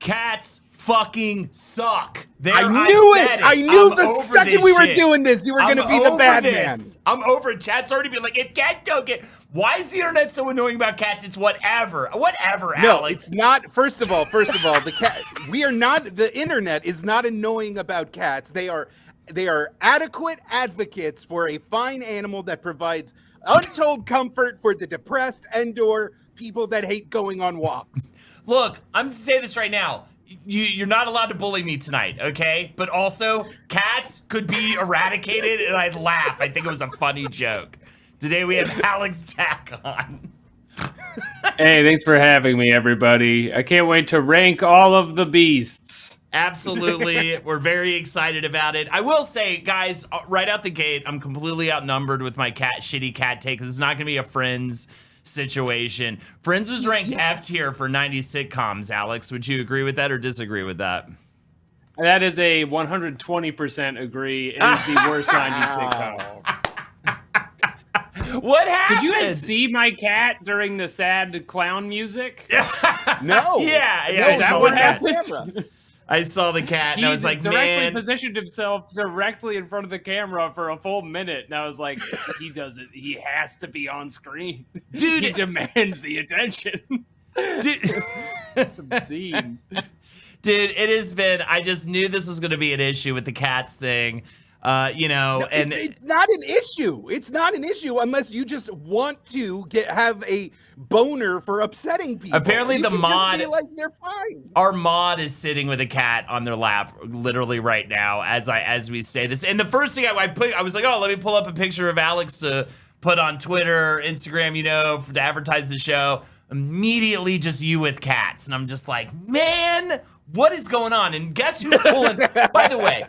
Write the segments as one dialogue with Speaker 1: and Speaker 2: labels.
Speaker 1: Cats fucking suck.
Speaker 2: I knew it. I knew the second we were doing this, you were going to be the bad man.
Speaker 1: I'm over it. Chat's already been like, if cats don't get... Why is the internet so annoying about cats? It's whatever. Whatever,
Speaker 2: no,
Speaker 1: Alex.
Speaker 2: It's not. First of all, the internet is not annoying about cats. They are adequate advocates for a fine animal that provides untold comfort for the depressed and/or people that hate going on walks.
Speaker 1: Look, I'm going to say this right now. You're not allowed to bully me tonight, okay? But also, cats could be eradicated, and I'd laugh. I think it was a funny joke. Today we have Alex Ptak on.
Speaker 3: Hey, thanks for having me, everybody. I can't wait to rank all of the beasts.
Speaker 1: Absolutely. We're very excited about it. I will say, guys, right out the gate, I'm completely outnumbered with my shitty cat take. This is not going to be a Friends situation. Friends was ranked F tier for 90s sitcoms, Alex. Would you agree with that or disagree with that?
Speaker 3: That is a 120% agree. It is the worst 90s sitcom.
Speaker 1: What happened?
Speaker 3: Did you guys see my cat during the sad clown music?
Speaker 2: No.
Speaker 1: Yeah.
Speaker 3: No, is that what happened?
Speaker 1: I saw the cat and I was like, man.
Speaker 3: He positioned himself directly in front of the camera for a full minute. And I was like, he does it. He has to be on screen.
Speaker 1: Dude.
Speaker 3: He demands the attention.
Speaker 1: Dude.
Speaker 3: It's obscene.
Speaker 1: Dude, it has been, I just knew this was going to be an issue with the cats thing. And
Speaker 2: it's not an issue. It's not an issue unless you just want to have a boner for upsetting people.
Speaker 1: Apparently,
Speaker 2: you
Speaker 1: the
Speaker 2: can
Speaker 1: mod,
Speaker 2: just be like, they're fine.
Speaker 1: Our mod is sitting with a cat on their lap, literally right now, as we say this. And the first thing I was like, oh, let me pull up a picture of Alex to put on Twitter, Instagram, to advertise the show. Immediately, just you with cats, and I'm just like, man, what is going on? And guess who's pulling? By the way.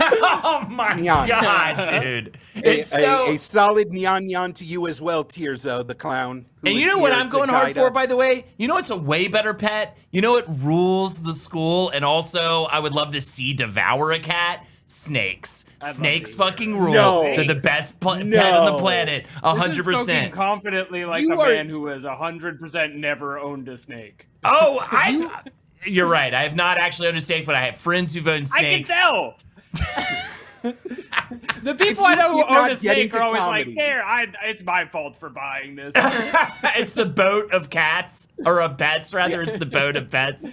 Speaker 1: Oh my God, dude. It's
Speaker 2: a solid nyan to you as well, Tirzo, the clown.
Speaker 1: And you know what I'm going hard for, by the way? You know it's a way better pet? You know it rules the school, and also I would love to see devour a cat? Snakes. Snakes fucking rule.
Speaker 2: No.
Speaker 1: They're the best pet on the planet. 100%.
Speaker 3: This is spoken confidently like man who has 100% never owned a snake.
Speaker 1: Oh, you're right. I have not actually owned a snake, but I have friends who've owned snakes.
Speaker 3: I can tell. The people I know who own a snake are always like, it's my fault for buying this.
Speaker 1: It's the boat of cats, or of pets, rather. It's the boat of pets.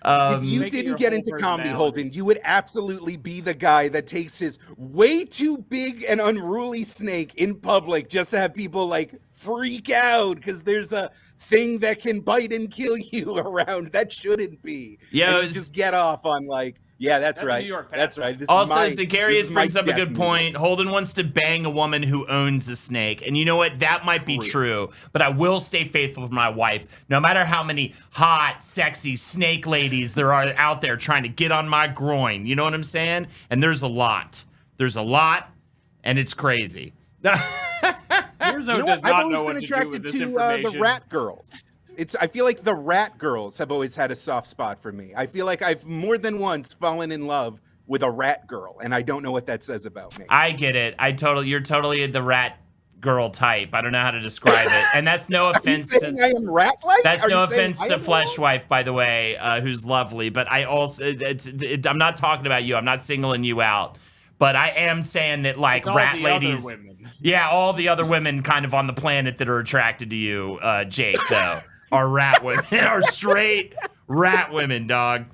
Speaker 2: If you didn't get into comedy, Holden, you would absolutely be the guy that takes his way too big and unruly snake in public just to have people like freak out because there's a thing that can bite and kill you around. That shouldn't be.
Speaker 1: Yeah,
Speaker 2: and you just get off on like, yeah, that's right. That's right.
Speaker 1: Also, Zacharias brings up a good point. Holden wants to bang a woman who owns a snake. And you know what? That might be true. But I will stay faithful to my wife. No matter how many hot, sexy snake ladies there are out there trying to get on my groin. You know what I'm saying? And there's a lot. And it's crazy.
Speaker 2: I've always been attracted to the rat girls. I feel like the rat girls have always had a soft spot for me. I feel like I've more than once fallen in love with a rat girl, and I don't know what that says about me.
Speaker 1: I get it. You're totally the rat girl type. I don't know how to describe it, and that's no offense.
Speaker 2: I am rat-like?
Speaker 1: That's no offense to Fleshwife, by the way, who's lovely. But I also, I'm not talking about you. I'm not singling you out. But I am saying that, like, rat ladies. Yeah, all the other women kind of on the planet that are attracted to you, Jake, though. Are rat women, are straight rat women, dog.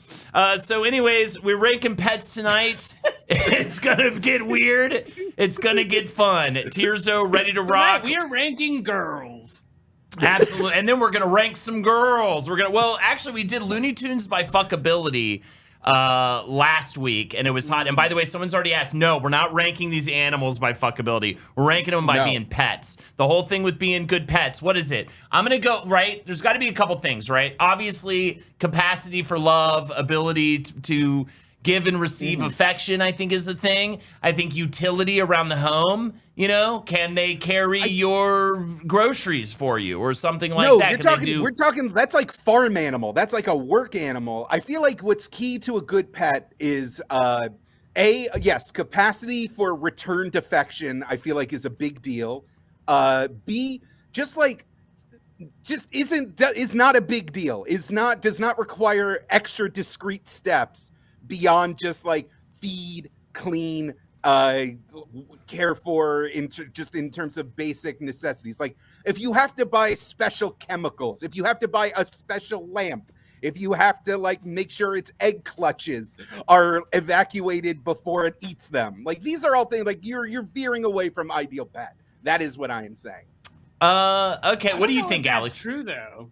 Speaker 1: So anyways, we're ranking pets tonight. It's gonna get weird. It's gonna get fun. Tirzo, ready to rock?
Speaker 3: We are ranking girls.
Speaker 1: Absolutely. And then we're gonna rank some girls. Actually, we did Looney Tunes by fuckability last week, and it was hot. And by the way, someone's already asked, no, we're not ranking these animals by fuckability. We're ranking them by being pets. The whole thing with being good pets, what is it? I'm gonna go, right? There's gotta be a couple things, right? Obviously, capacity for love, ability to give and receive affection, I think, is a thing. I think utility around the home, can they carry your groceries for you or something like that?
Speaker 2: We're talking, that's like farm animal. That's like a work animal. I feel like what's key to a good pet is, yes, capacity for returned affection, I feel like is a big deal. B, just like just is not a big deal. Does not require extra discrete steps beyond just like feed, clean, care for just in terms of basic necessities. Like if you have to buy special chemicals, if you have to buy a special lamp, if you have to like make sure its egg clutches are evacuated before it eats them, like these are all things like you're veering away from ideal pet. That is what I am saying.
Speaker 1: Okay, what do you think, Alex?
Speaker 3: That's true, though.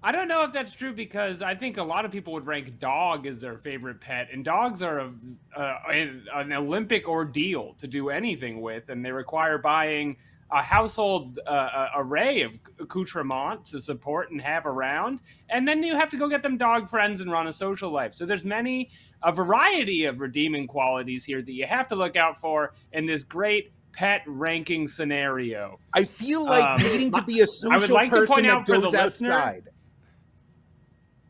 Speaker 3: I don't know if that's true because I think a lot of people would rank dog as their favorite pet, and dogs are an Olympic ordeal to do anything with, and they require buying a household array of accoutrement to support and have around, and then you have to go get them dog friends and run a social life. So there's a variety of redeeming qualities here that you have to look out for in this great pet ranking scenario.
Speaker 2: I feel like needing to be a social person that goes outside.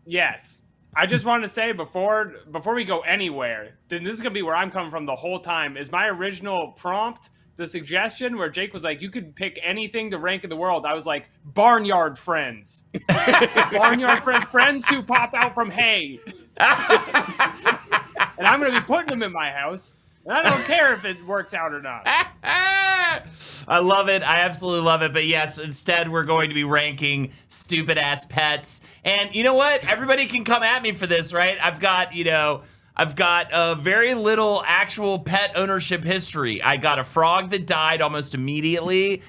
Speaker 3: Yes. I just want to say before we go anywhere, then this is going to be where I'm coming from the whole time, is my original prompt, the suggestion where Jake was like, you could pick anything to rank in the world. I was like, barnyard friends. Barnyard friends who pop out from hay. And I'm going to be putting them in my house. And I don't care if it works out or not.
Speaker 1: I love it. I absolutely love it. But yes, instead we're going to be ranking stupid ass pets. And you know what? Everybody can come at me for this, right? I've got very little actual pet ownership history. I got a frog that died almost immediately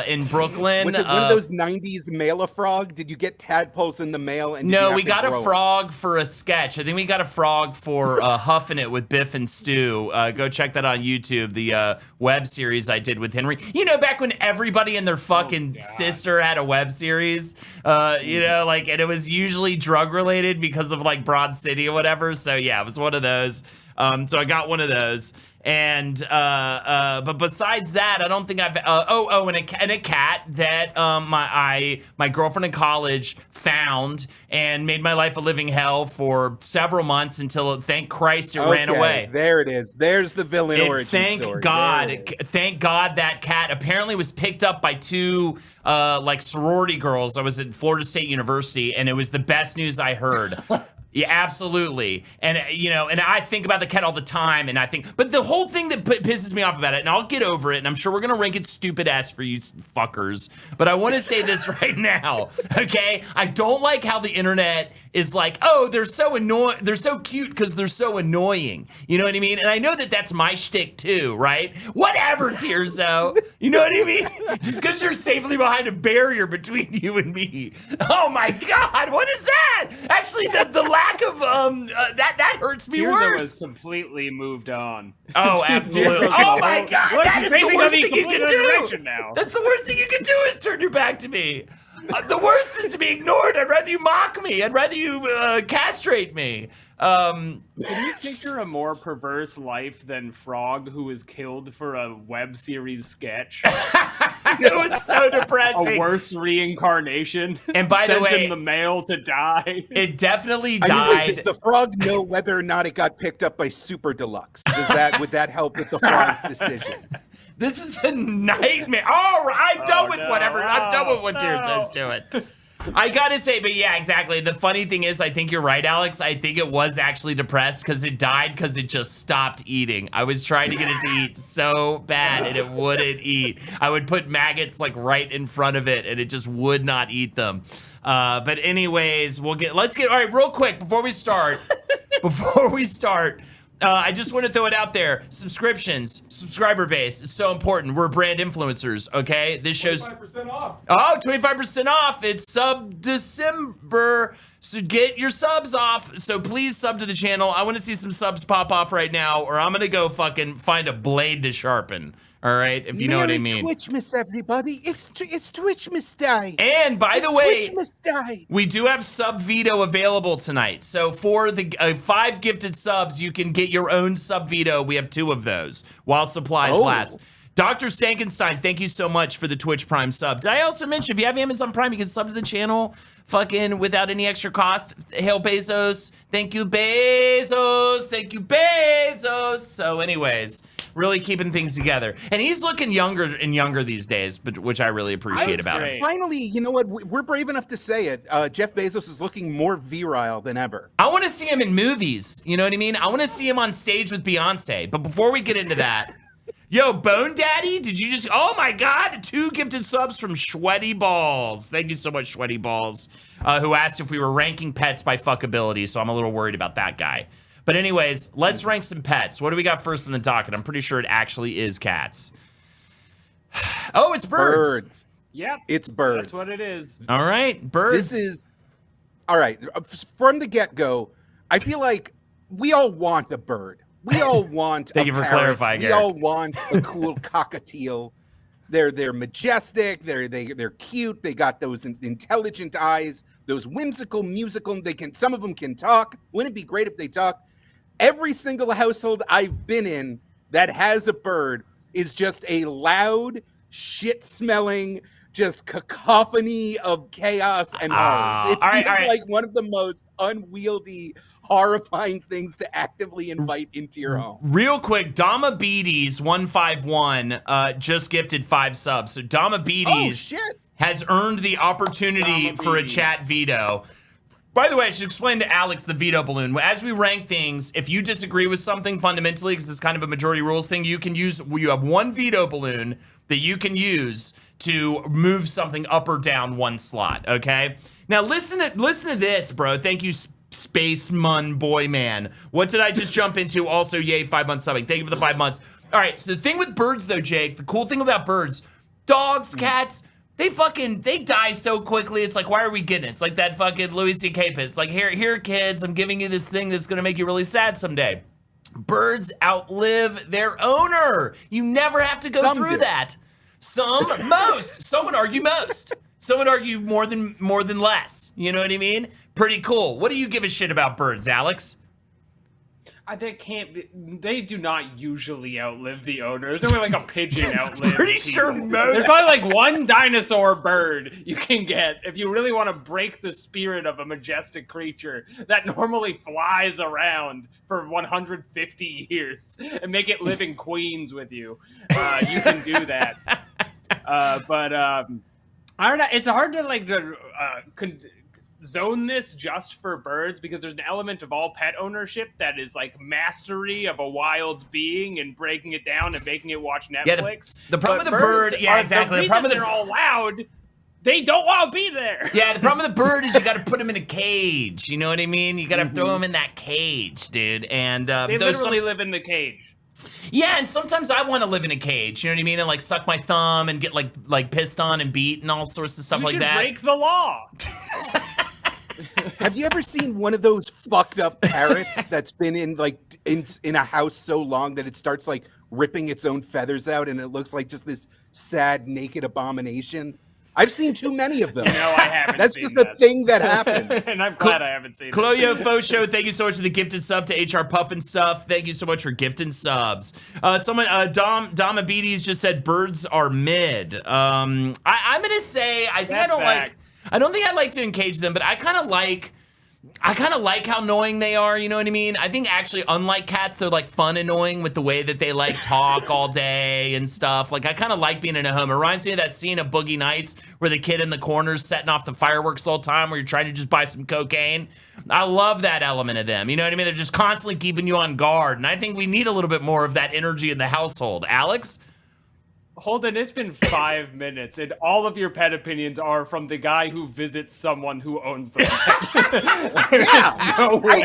Speaker 1: in Brooklyn.
Speaker 2: Was it one of those 90s mail-a-frog? Did you get tadpoles in the mail? And
Speaker 1: no, we got a frog for a sketch. I think we got a frog for Huffing It with Biff and Stu. Go check that on YouTube, the web series I did with Henry. You know, back when everybody and their fucking sister had a web series, you know, like, and it was usually drug-related because of, like, Broad City or whatever. So, yeah, it was one of those. So I got one of those. And but besides that, I don't think I've and a cat that my girlfriend in college found and made my life a living hell for several months until, thank Christ, it ran away.
Speaker 2: There it is. There's the villain origin story.
Speaker 1: Thank God that cat apparently was picked up by two like sorority girls. I was at Florida State University, and it was the best news I heard. Yeah, absolutely. And, you know, and I think about the cat all the time, and I think, but the whole thing that pisses me off about it, and I'll get over it, and I'm sure we're going to rank it stupid ass for you fuckers, but I want to say this right now, okay? I don't like how the internet is like, oh, they're so annoying, they're so cute because they're so annoying. You know what I mean? And I know that that's my shtick too, right? Whatever, Tirzo. You know what I mean? Just because you're safely behind a barrier between you and me. Oh my God, what is that? Actually, the lack of that hurts me worse.
Speaker 3: Was completely moved on.
Speaker 1: Oh, absolutely. Oh my God, that is the worst thing you can do.
Speaker 3: Now.
Speaker 1: That's the worst thing you can do is turn your back to me. The worst is to be ignored. I'd rather you mock me. I'd rather you castrate me.
Speaker 3: Can you picture a more perverse life than Frog, who was killed for a web series sketch?
Speaker 1: It was so depressing.
Speaker 3: A worse reincarnation.
Speaker 1: And by the way,
Speaker 3: sent in the mail to die.
Speaker 1: It definitely died.
Speaker 2: I mean, does the frog know whether or not it got picked up by Super Deluxe? Would that help with the frog's decision?
Speaker 1: This is a nightmare. All right, I'm done with whatever. I'm done with what Tirzo's doing. I gotta say, but yeah, exactly. The funny thing is, I think you're right, Alex. I think it was actually depressed because it died because it just stopped eating. I was trying to get it to eat so bad and it wouldn't eat. I would put maggots like right in front of it and it just would not eat them. But anyways, let's get, all right, real quick before we start, I just want to throw it out there. Subscriptions, subscriber base. It's so important. We're brand influencers, okay? This show's
Speaker 4: 25% off.
Speaker 1: Oh, 25% off. It's sub December. So get your subs off. So please sub to the channel. I want to see some subs pop off right now, or I'm going to go fucking find a blade to sharpen. All right, if you know what I mean.
Speaker 2: Twitchmas, everybody. It's Twitchmas Day.
Speaker 1: And by the way,
Speaker 2: Twitchmas Day.
Speaker 1: We do have sub veto available tonight. So for the 5 gifted subs, you can get your own sub veto. We have 2 of those while supplies last. Dr. Stankenstein, thank you so much for the Twitch Prime sub. Did I also mention if you have Amazon Prime, you can sub to the channel fucking without any extra cost. Hail Bezos. Thank you, Bezos. Thank you, Bezos. So anyways, really keeping things together. And he's looking younger and younger these days, but which I really appreciate about him.
Speaker 2: Finally, you know what? We're brave enough to say it. Jeff Bezos is looking more virile than ever.
Speaker 1: I want to see him in movies. You know what I mean? I want to see him on stage with Beyonce. But before we get into that, yo, Bone Daddy, did you just, oh my God, 2 gifted subs from Sweaty Balls. Thank you so much, Sweaty Balls, who asked if we were ranking pets by fuckability, so I'm a little worried about that guy. But anyways, let's rank some pets. What do we got first in the docket? I'm pretty sure it actually is cats. Oh, it's birds.
Speaker 3: Yep.
Speaker 2: It's birds.
Speaker 3: That's what it is.
Speaker 1: All right, birds.
Speaker 2: This is, all right, from the get-go, I feel like we all want a bird. We all want
Speaker 1: Thank
Speaker 2: a
Speaker 1: you for
Speaker 2: parrot.
Speaker 1: clarifying,
Speaker 2: We
Speaker 1: Eric.
Speaker 2: all want a cool cockatiel. They're majestic. They're cute. They got those intelligent eyes. Those whimsical, musical. Some of them can talk. Wouldn't it be great if they talk? Every single household I've been in that has a bird is just a loud, shit-smelling, just cacophony of chaos and noise. It feels like one of the most unwieldy, horrifying things to actively invite into your home.
Speaker 1: Real quick, Dama Beaties 151 just gifted 5 subs. So Dama Beaties has earned the opportunity for a chat veto. By the way, I should explain to Alex the veto balloon. As we rank things, if you disagree with something fundamentally, because it's kind of a majority rules thing, you have 1 veto balloon that you can use to move something up or down 1 slot, okay? Now listen to this, bro. Thank you, Spaceman Boy Man. What did I just jump into? Also, yay, 5 months subbing. Thank you for the 5 months. All right, so the thing with birds though, Jake, the cool thing about birds, dogs, cats, they die so quickly. It's like, why are we getting it? It's like that fucking Louis C.K. pit. It's like, here, kids, I'm giving you this thing that's gonna make you really sad someday. Birds outlive their owner. You never have to go through that. Most. Some would argue most. Some would argue more than less. You know what I mean? Pretty cool. What do you give a shit about birds, Alex?
Speaker 3: They do not usually outlive the owners. They're like a pigeon outlives.
Speaker 1: Pretty sure most.
Speaker 3: There's probably like 1 dinosaur bird you can get if you really want to break the spirit of a majestic creature that normally flies around for 150 years and make it live in Queens with you. You can do that. But I don't know. It's hard to zone this just for birds because there's an element of all pet ownership that is like mastery of a wild being and breaking it down and making it watch Netflix.
Speaker 1: Yeah, the problem with the bird, yeah, exactly.
Speaker 3: The problem they're all loud. They don't want to be there.
Speaker 1: Yeah, the problem with the bird is you got to put them in a cage. You know what I mean? You got to throw them in that cage, dude. And
Speaker 3: they literally live in the cage.
Speaker 1: Yeah, and sometimes I want to live in a cage, you know what I mean? And like suck my thumb and get like pissed on and beat and all sorts of stuff like that.
Speaker 3: You should break the law.
Speaker 2: Have you ever seen one of those fucked up parrots that's been in a house so long that it starts like ripping its own feathers out and it looks like just this sad naked abomination? I've seen too many of them.
Speaker 3: No, I haven't.
Speaker 2: That's just a thing that happens.
Speaker 3: And I'm glad I haven't seen it.
Speaker 1: Cloyo Fosho, thank you so much for the gifted sub to HR Puff and stuff. Thank you so much for gifting subs. Dama Beaties just said birds are mid. I'm gonna say I don't think I like to engage them, but I kind of like how annoying they are, you know what I mean? I think actually, unlike cats, they're like fun annoying with the way that they like talk all day and stuff. Like I kind of like being in a home. It reminds me of that scene of Boogie Nights where the kid in the corner's setting off the fireworks the whole time where you're trying to just buy some cocaine. I love that element of them. You know what I mean? They're just constantly keeping you on guard. And I think we need a little bit more of that energy in the household. Alex?
Speaker 3: Holden, it's been 5 minutes, and all of your pet opinions are from the guy who visits someone who owns the pet.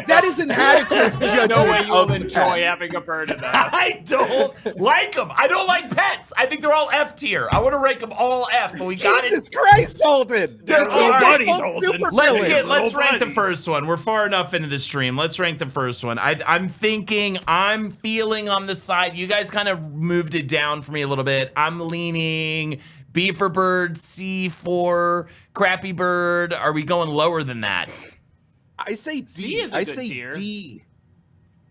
Speaker 2: That is an adequate judgment.
Speaker 3: No way you will enjoy having a bird in the house.
Speaker 1: I don't like them. I don't like pets. I think they're all F tier. I want to rank them all F, but we got it.
Speaker 2: Jesus Christ, Holden!
Speaker 3: They're all buddies, Holden.
Speaker 1: Let's rank the first one. We're far enough into the stream. Let's rank the first one. I'm feeling on the side. You guys kind of moved it down for me a little bit. I'm leaning B for bird, C for crappy bird. Are we going lower than that?
Speaker 2: I say D. I say D.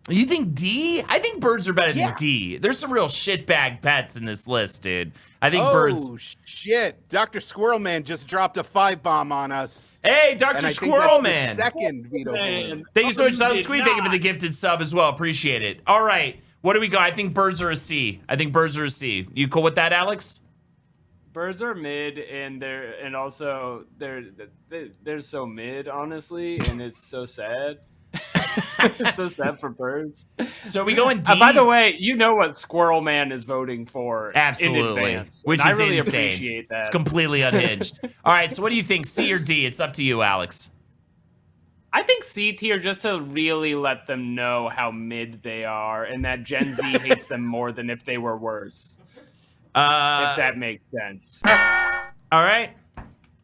Speaker 1: You think D? I think birds are better than D. There's some real shitbag pets in this list, dude. I think birds.
Speaker 2: Oh, shit. Dr. Squirrel Man just dropped a 5-bomb on us.
Speaker 1: Hey, Dr. Squirrel Man.
Speaker 2: Second veto balloon.
Speaker 1: Thank you so much, Silent Squeak. Thank you for the gifted sub as well. Appreciate it. All right. What do we go? I think birds are a C. You cool with that, Alex?
Speaker 3: Birds are mid, and they're so mid, honestly, and it's so sad. It's so sad for birds.
Speaker 1: So we go in D.
Speaker 3: By the way, you know what Squirrel Man is voting for
Speaker 1: Absolutely.
Speaker 3: in advance.
Speaker 1: Which
Speaker 3: and
Speaker 1: is
Speaker 3: I really
Speaker 1: insane.
Speaker 3: appreciate that.
Speaker 1: It's completely unhinged. All right, so what do you think, C or D? It's up to you, Alex.
Speaker 3: I think C tier, just to really let them know how mid they are and that Gen Z hates them more than if they were worse. If that makes sense.
Speaker 1: All right.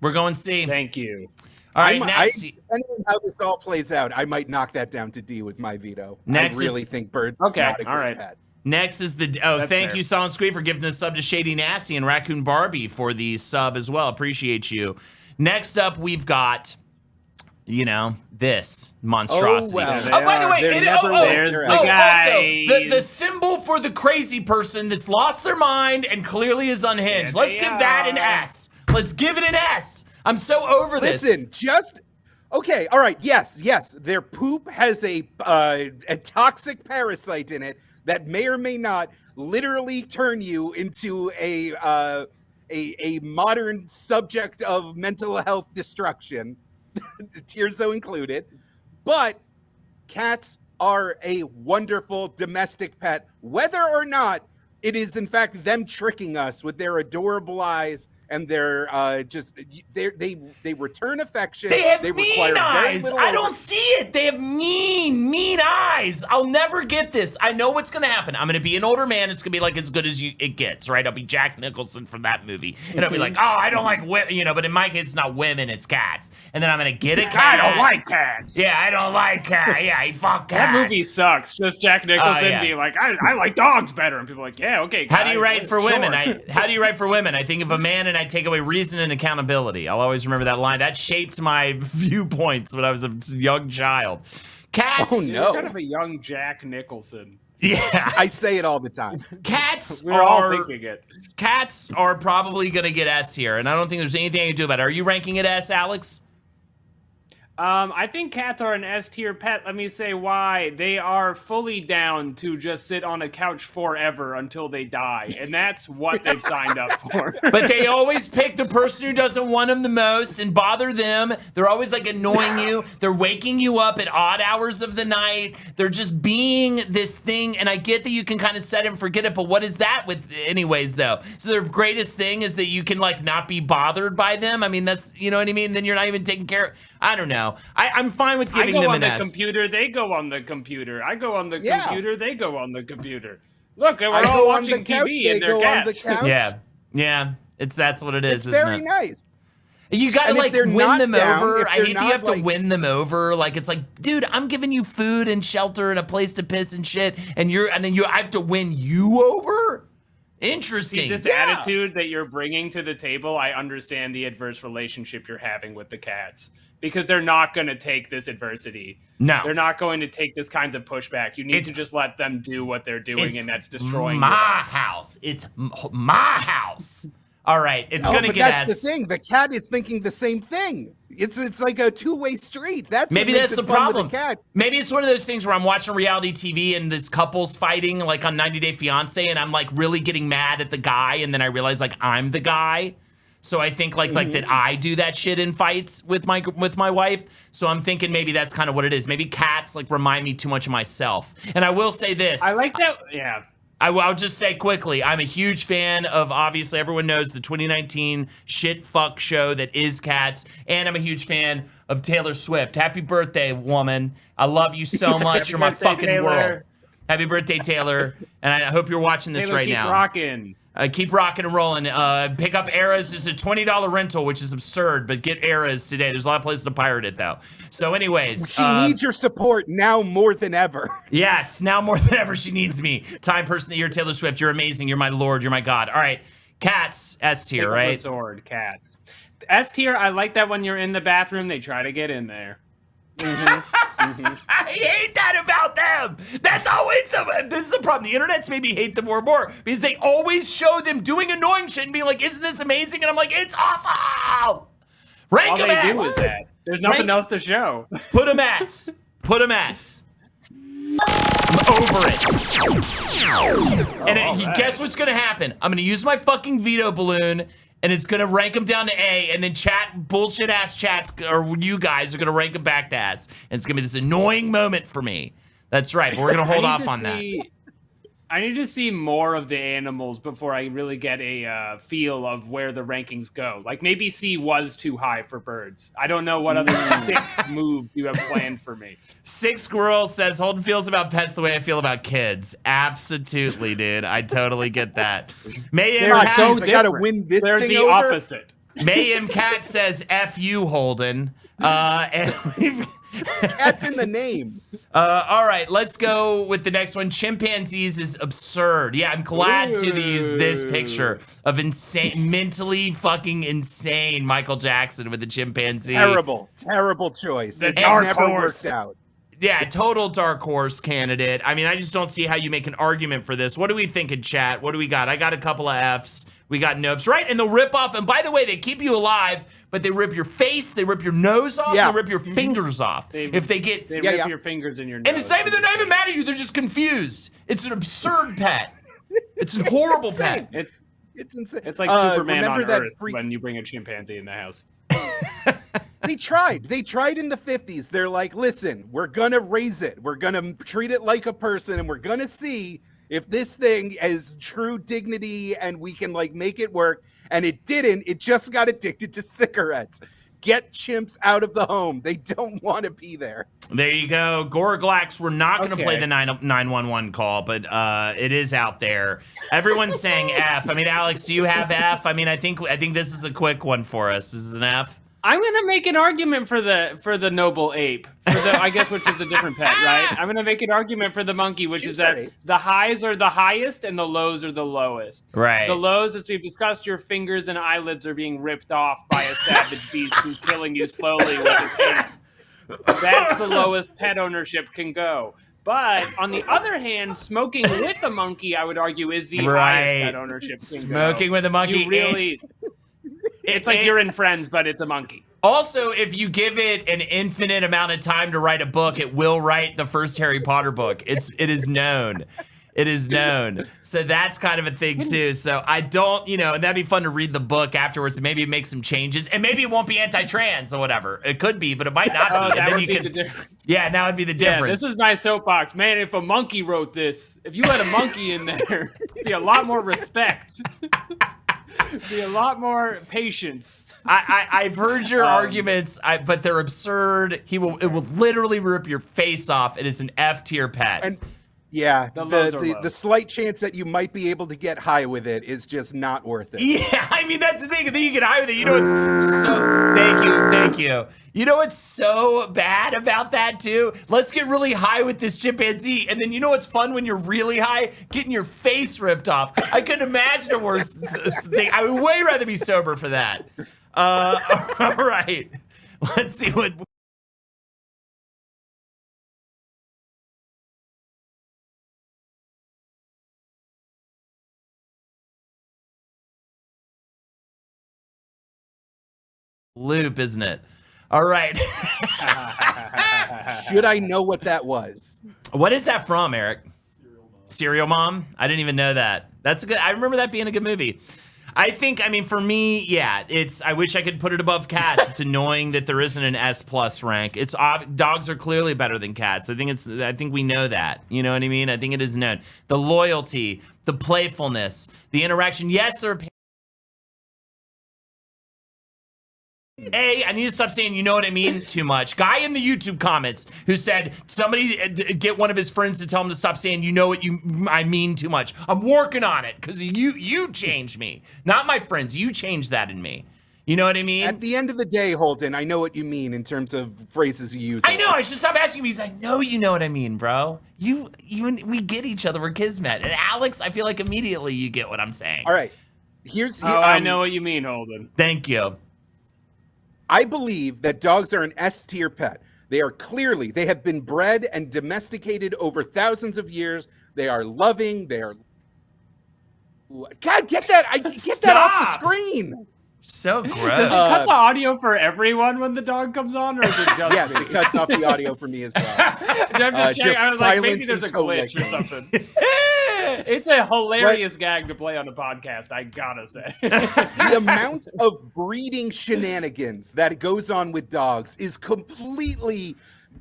Speaker 1: We're going C.
Speaker 3: Thank you.
Speaker 1: All right, next.
Speaker 2: Depending on how this all plays out, I might knock that down to D with my veto.
Speaker 1: Next
Speaker 2: I really think birds are not a great pet.
Speaker 1: Next is the
Speaker 3: That's
Speaker 1: thank
Speaker 3: fair.
Speaker 1: you, Silent Squeak, for giving the sub to Shady Nasty and Raccoon Barbie for the sub as well. Appreciate you. Next up, we've got, this monstrosity.
Speaker 2: Oh, well,
Speaker 1: by the way,
Speaker 3: there's the guys.
Speaker 1: also the symbol for the crazy person that's lost their mind and clearly is unhinged.
Speaker 3: Yeah,
Speaker 1: Let's
Speaker 3: they
Speaker 1: give that an
Speaker 3: are.
Speaker 1: S. Let's give it an S. I'm so over this.
Speaker 2: Listen, okay, all right, yes, their poop has a toxic parasite in it that may or may not literally turn you into a modern subject of mental health destruction, Tirzo included, but cats are a wonderful domestic pet, whether or not it is in fact them tricking us with their adorable eyes and their they return affection.
Speaker 1: They have
Speaker 2: require
Speaker 1: mean
Speaker 2: very
Speaker 1: eyes.
Speaker 2: little
Speaker 1: I don't see it. They have mean eyes. I'll never get this. I know what's gonna happen. I'm gonna be an older man. It's gonna be like as good as it gets, right? I'll be Jack Nicholson from that movie, and I'll be like, oh, I don't like women, but in my case, it's not women, it's cats. And then I'm gonna get a cat.
Speaker 3: I don't like cats.
Speaker 1: Yeah, I don't like cats. Yeah, I fuck cats.
Speaker 3: That movie sucks. Just Jack Nicholson
Speaker 1: yeah.
Speaker 3: being like, I like dogs better, and people are like, yeah, okay.
Speaker 1: How do you
Speaker 3: guys,
Speaker 1: write for
Speaker 3: sure.
Speaker 1: women? How do you write for women? I think of a man and I take away reason and accountability. I'll always remember that line. That shaped my viewpoints when I was a young child. Cats.
Speaker 2: Oh, no.
Speaker 3: You're kind of a young Jack Nicholson.
Speaker 1: Yeah.
Speaker 2: I say it all the time.
Speaker 1: Cats
Speaker 3: We're all thinking it.
Speaker 1: Cats are probably going to get S here, and I don't think there's anything I can do about it. Are you ranking it S, Alex?
Speaker 3: I think cats are an S tier pet. Let me say why. They are fully down to just sit on a couch forever until they die, and that's what they've signed up for.
Speaker 1: But they always pick the person who doesn't want them the most and bother them. They're always like annoying you. They're waking you up at odd hours of the night. They're just being this thing, and I get that you can kind of set it and forget it, but what is that with anyways, though? So their greatest thing is that you can like not be bothered by them. I mean, that's, you know what I mean? Then you're not even taking care of, I don't know. I'm fine with giving them an S.
Speaker 3: I go on the computer, they go on the computer. I go on the computer, they go on the computer. Look, we're all watching TV and they're cats.
Speaker 1: Yeah. That's what it is,
Speaker 2: it's
Speaker 1: isn't
Speaker 2: very
Speaker 1: it?
Speaker 2: nice.
Speaker 1: You gotta like win them over. I hate that you have to
Speaker 2: like,
Speaker 1: win them over. Like it's like, dude, I'm giving you food and shelter and a place to piss and shit, and then I have to win you over. Interesting.
Speaker 3: See, this attitude that you're bringing to the table, I understand the adverse relationship you're having with the cats. Because they're not going to take this adversity.
Speaker 1: No.
Speaker 3: They're not going to take this kinds of pushback. You need to just let them do what they're doing, and that's destroying
Speaker 1: my house. It's my house. All right, it's going to get
Speaker 2: that's the thing. The cat is thinking the same thing. It's like a two-way street.
Speaker 1: Maybe that's the problem.
Speaker 2: With the cat.
Speaker 1: Maybe it's one of those things where I'm watching reality TV and this couple's fighting like on 90 Day Fiance, and I'm like really getting mad at the guy, and then I realize like I'm the guy. So I think like that I do that shit in fights with my wife. So I'm thinking maybe that's kind of what it is. Maybe cats like remind me too much of myself. And I will say this.
Speaker 3: I like that. Yeah.
Speaker 1: I'll just say quickly, I'm a huge fan of, obviously everyone knows, the 2019 shit fuck show that is Cats, and I'm a huge fan of Taylor Swift. Happy birthday, woman. I love you so much. You're my fucking
Speaker 3: Taylor.
Speaker 1: world. Happy birthday, Taylor. And I hope you're watching this
Speaker 3: Taylor,
Speaker 1: right
Speaker 3: keep
Speaker 1: now.
Speaker 3: Rocking.
Speaker 1: Keep rocking and rolling. Pick up Eras. It's a $20 rental, which is absurd, but get Eras today. There's a lot of places to pirate it, though. So anyways.
Speaker 2: She needs your support now more than ever.
Speaker 1: Yes, now more than ever she needs me. Time Person of the Year, Taylor Swift. You're amazing. You're my lord. You're my god. All right. Cats, S tier, right?
Speaker 3: The sword, cats. S tier, I like that when you're in the bathroom, they try to get in there.
Speaker 1: I hate that about them. That's always this is the problem. The internet's made me hate them more and more because they always show them doing annoying shit and being like, "Isn't this amazing?" And I'm like, "It's awful." Rank them
Speaker 3: All they
Speaker 1: S.
Speaker 3: do is that. There's nothing else to show.
Speaker 1: Put them S. Put them S. I'm over it. And guess what's gonna happen? I'm gonna use my fucking veto balloon, and it's gonna rank them down to A, and then bullshit ass chats, or you guys are gonna rank them back to S. And it's gonna be this annoying moment for me. That's right, but we're gonna hold off on that.
Speaker 3: I need to see more of the animals before I really get a feel of where the rankings go. Like maybe C was too high for birds. I don't know what other sick moves you have planned for me.
Speaker 1: Sick Squirrel says Holden feels about pets the way I feel about kids. Absolutely, dude. I totally get that.
Speaker 3: They're
Speaker 2: so I gotta win this
Speaker 3: They're
Speaker 2: thing
Speaker 3: the
Speaker 2: over?
Speaker 3: opposite.
Speaker 1: Mayhem Cat says F you, Holden. And
Speaker 2: Cat's in the name.
Speaker 1: all right, let's go with the next one. Chimpanzees is absurd. Yeah, I'm glad to use this picture of insane, mentally fucking insane Michael Jackson with the chimpanzee.
Speaker 2: Terrible choice. It
Speaker 3: dark
Speaker 2: never
Speaker 3: horse.
Speaker 2: worked out.
Speaker 1: Yeah, total dark horse candidate. I mean, I just don't see how you make an argument for this. What do we think in chat? What do we got? I got a couple of Fs. We got nopes, right? And they'll rip off. And by the way, they keep you alive, but they rip your face, they rip your nose off, they rip your fingers off.
Speaker 3: They
Speaker 1: rip
Speaker 3: your fingers in your nose.
Speaker 1: And it's not even, they're not even mad at you. They're just confused. It's an absurd pet. It's a horrible pet.
Speaker 2: It's insane.
Speaker 3: It's like Superman on
Speaker 2: that
Speaker 3: Earth when you bring a chimpanzee in the house.
Speaker 2: They tried in the 50s. They're like, listen, we're gonna raise it. We're gonna treat it like a person, and we're gonna see if this thing has true dignity and we can like make it work. And it didn't. It just got addicted to cigarettes. Get chimps out of the home. They don't want to be there.
Speaker 1: There you go. Gorglax, we're not going to play the 911 call, but it is out there. Everyone's saying F. I mean, Alex, do you have F? I mean, I think this is a quick one for us. This is an F.
Speaker 3: I'm gonna make an argument for the noble ape, I guess, which is a different pet, right? I'm gonna make an argument for the monkey, which is that the highs are the highest and the lows are the lowest.
Speaker 1: Right.
Speaker 3: The lows, as we've discussed, your fingers and eyelids are being ripped off by a savage beast who's killing you slowly with his hands. That's the lowest pet ownership can go. But on the other hand, smoking with a monkey, I would argue, is the highest pet ownership can
Speaker 1: Smoking with a monkey.
Speaker 3: You really. It's like you're in Friends, but it's a monkey.
Speaker 1: Also, if you give it an infinite amount of time to write a book, it will write the first Harry Potter book. It is known. It is known. So that's kind of a thing too. So I don't, and that'd be fun to read the book afterwards and maybe make some changes. And maybe it won't be anti-trans or whatever. It could be, but it might not be.
Speaker 3: That would be the difference.
Speaker 1: Yeah, that would be the difference.
Speaker 3: Yeah, this is my soapbox. Man, if a monkey wrote this, if you had a monkey in there, it'd be a lot more respect. Be a lot more patience.
Speaker 1: I've heard your arguments, but they're absurd. It will literally rip your face off. It is an F tier pet. And
Speaker 2: yeah, the slight chance that you might be able to get high with it is just not worth it.
Speaker 1: Yeah, I mean, that's the thing. Then you get high with it. It's so... Thank you. You know what's so bad about that, too? Let's get really high with this chimpanzee. And then you know what's fun when you're really high? Getting your face ripped off. I couldn't imagine a worse thing. I would way rather be sober for that. All right. Let's see what... loop, isn't it? All right.
Speaker 2: Should I know what that was?
Speaker 1: What is that from, Eric? Serial Mom? I didn't even know that. That's a good. I remember that being a good movie. I mean, for me, yeah, I wish I could put it above cats. It's annoying that there isn't an S+ rank. Dogs are clearly better than cats. I think we know that. You know what I mean? I think it is known. The loyalty, the playfulness, the interaction. Yes, there are. I need to stop saying, you know what I mean, too much. Guy in the YouTube comments who said somebody get one of his friends to tell him to stop saying, you know what I mean too much. I'm working on it because you changed me, not my friends. You changed that in me. You know what I mean?
Speaker 2: At the end of the day, Holden, I know what you mean in terms of phrases you use.
Speaker 1: I know. I should stop asking me. He's like, no, you know what I mean, bro. We get each other. We're kismet. And Alex, I feel like immediately you get what I'm saying.
Speaker 2: All right.
Speaker 3: I know what you mean, Holden.
Speaker 1: Thank you.
Speaker 2: I believe that dogs are an S tier pet. They have been bred and domesticated over thousands of years. They are loving. God, get that! Get that off the screen.
Speaker 1: So gross.
Speaker 3: Does it cut the audio for everyone when the dog comes on, or is it just
Speaker 2: Yes,
Speaker 3: me?
Speaker 2: it cuts off the audio for me as well.
Speaker 3: I'm just checking. I was like, maybe
Speaker 2: silence
Speaker 3: there's a
Speaker 2: and toe
Speaker 3: glitch or
Speaker 2: licking.
Speaker 3: something. It's a hilarious gag to play on a podcast, I gotta say.
Speaker 2: The amount of breeding shenanigans that goes on with dogs is completely...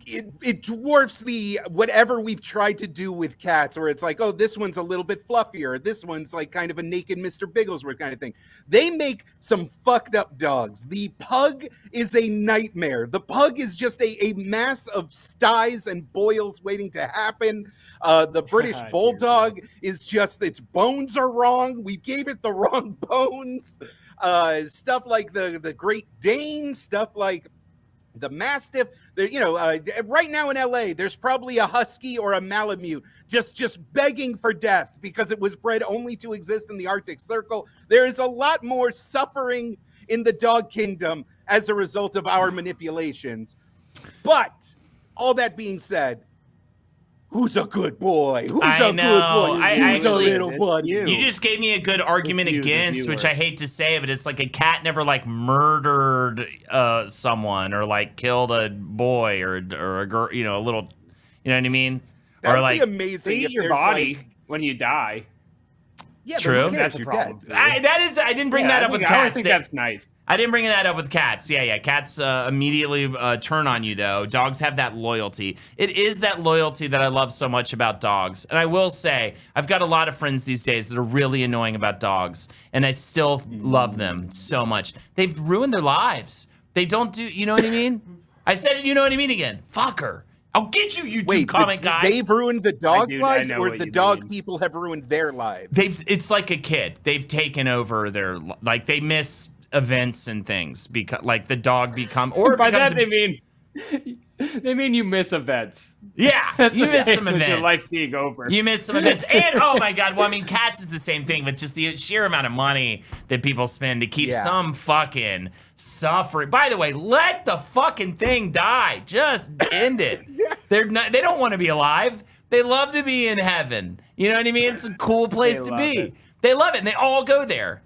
Speaker 2: It dwarfs the whatever we've tried to do with cats, where it's like, oh, this one's a little bit fluffier, this one's like kind of a naked Mr. Bigglesworth kind of thing. They make some fucked up dogs. The pug is a nightmare. The pug is just a mass of styes and boils waiting to happen. The British Bulldog is just, its bones are wrong. We gave it the wrong bones. Stuff like the Great Dane, stuff like the Mastiff. Right now in LA, there's probably a husky or a Malamute just begging for death because it was bred only to exist in the Arctic Circle. There is a lot more suffering in the dog kingdom as a result of our manipulations. But all that being said, who's a good boy? Who's a good boy? Who's a little buddy?
Speaker 1: You just gave me a good argument against, which I hate to say, but it's like a cat never like murdered someone or like killed a boy or a girl, a little, you know what I mean?
Speaker 2: That
Speaker 1: or
Speaker 2: would
Speaker 1: like
Speaker 2: be amazing.
Speaker 3: Eat
Speaker 2: if
Speaker 3: your
Speaker 2: there's
Speaker 3: body
Speaker 2: like,
Speaker 3: when you die.
Speaker 2: yeah,
Speaker 1: True.
Speaker 3: That's a problem.
Speaker 1: I didn't bring that up with
Speaker 3: I
Speaker 1: cats.
Speaker 3: think that's nice.
Speaker 1: I didn't bring that up with cats. Yeah. Cats immediately turn on you, though. Dogs have that loyalty. It is that loyalty that I love so much about dogs. And I will say, I've got a lot of friends these days that are really annoying about dogs. And I still love them so much. They've ruined their lives. They don't do, you know what I mean? I said it, you know what I mean again. Fucker. I'll get you, YouTube comment guy.
Speaker 2: They've ruined the dogs' lives, or the dog
Speaker 3: mean.
Speaker 2: people have ruined their lives?
Speaker 1: It's like a kid. They've taken over their, like, they miss events and things because, like, the dog or
Speaker 3: by that they mean you miss events.
Speaker 1: Yeah,
Speaker 3: That's
Speaker 1: you miss some
Speaker 3: with
Speaker 1: events.
Speaker 3: Your life being over.
Speaker 1: You miss some events, and oh my god, well, I mean, cats is the same thing, but just the sheer amount of money that people spend to keep some fucking suffering. By the way, let the fucking thing die. Just end it. They don't want to be alive. They love to be in heaven. You know what I mean? It's a cool place to be. They love it, and they all go there.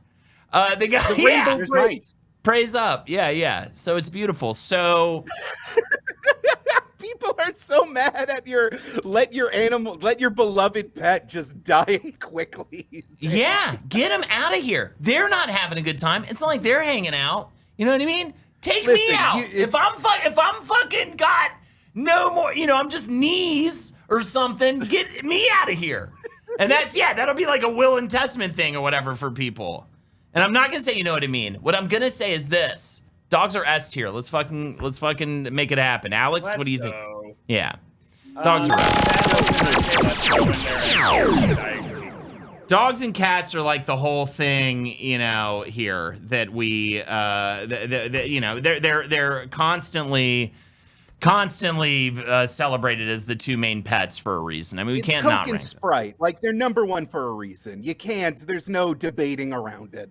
Speaker 1: They got
Speaker 2: the rainbow
Speaker 3: praise.
Speaker 1: Praise up. Yeah. So it's beautiful. So
Speaker 2: people are so mad at let your beloved pet just die quickly.
Speaker 1: yeah, get them out of here. They're not having a good time. It's not like they're hanging out. You know what I mean? Take me out. If I'm fucking got no more, I'm just knees or something, get me out of here. And that'll be like a will and testament thing or whatever for people. And I'm not gonna say you know what I mean. What I'm gonna say is this: dogs are S tier. Let's fucking make it happen. Alex, what do you think? Yeah, dogs are S.
Speaker 3: I agree.
Speaker 1: Dogs and cats are like the whole thing, here that we, they're constantly celebrated as the two main pets for a reason. I mean, we can't
Speaker 2: Coke
Speaker 1: not
Speaker 2: and
Speaker 1: rank
Speaker 2: Sprite. Like, they're number one for a reason. You can't. There's no debating around it.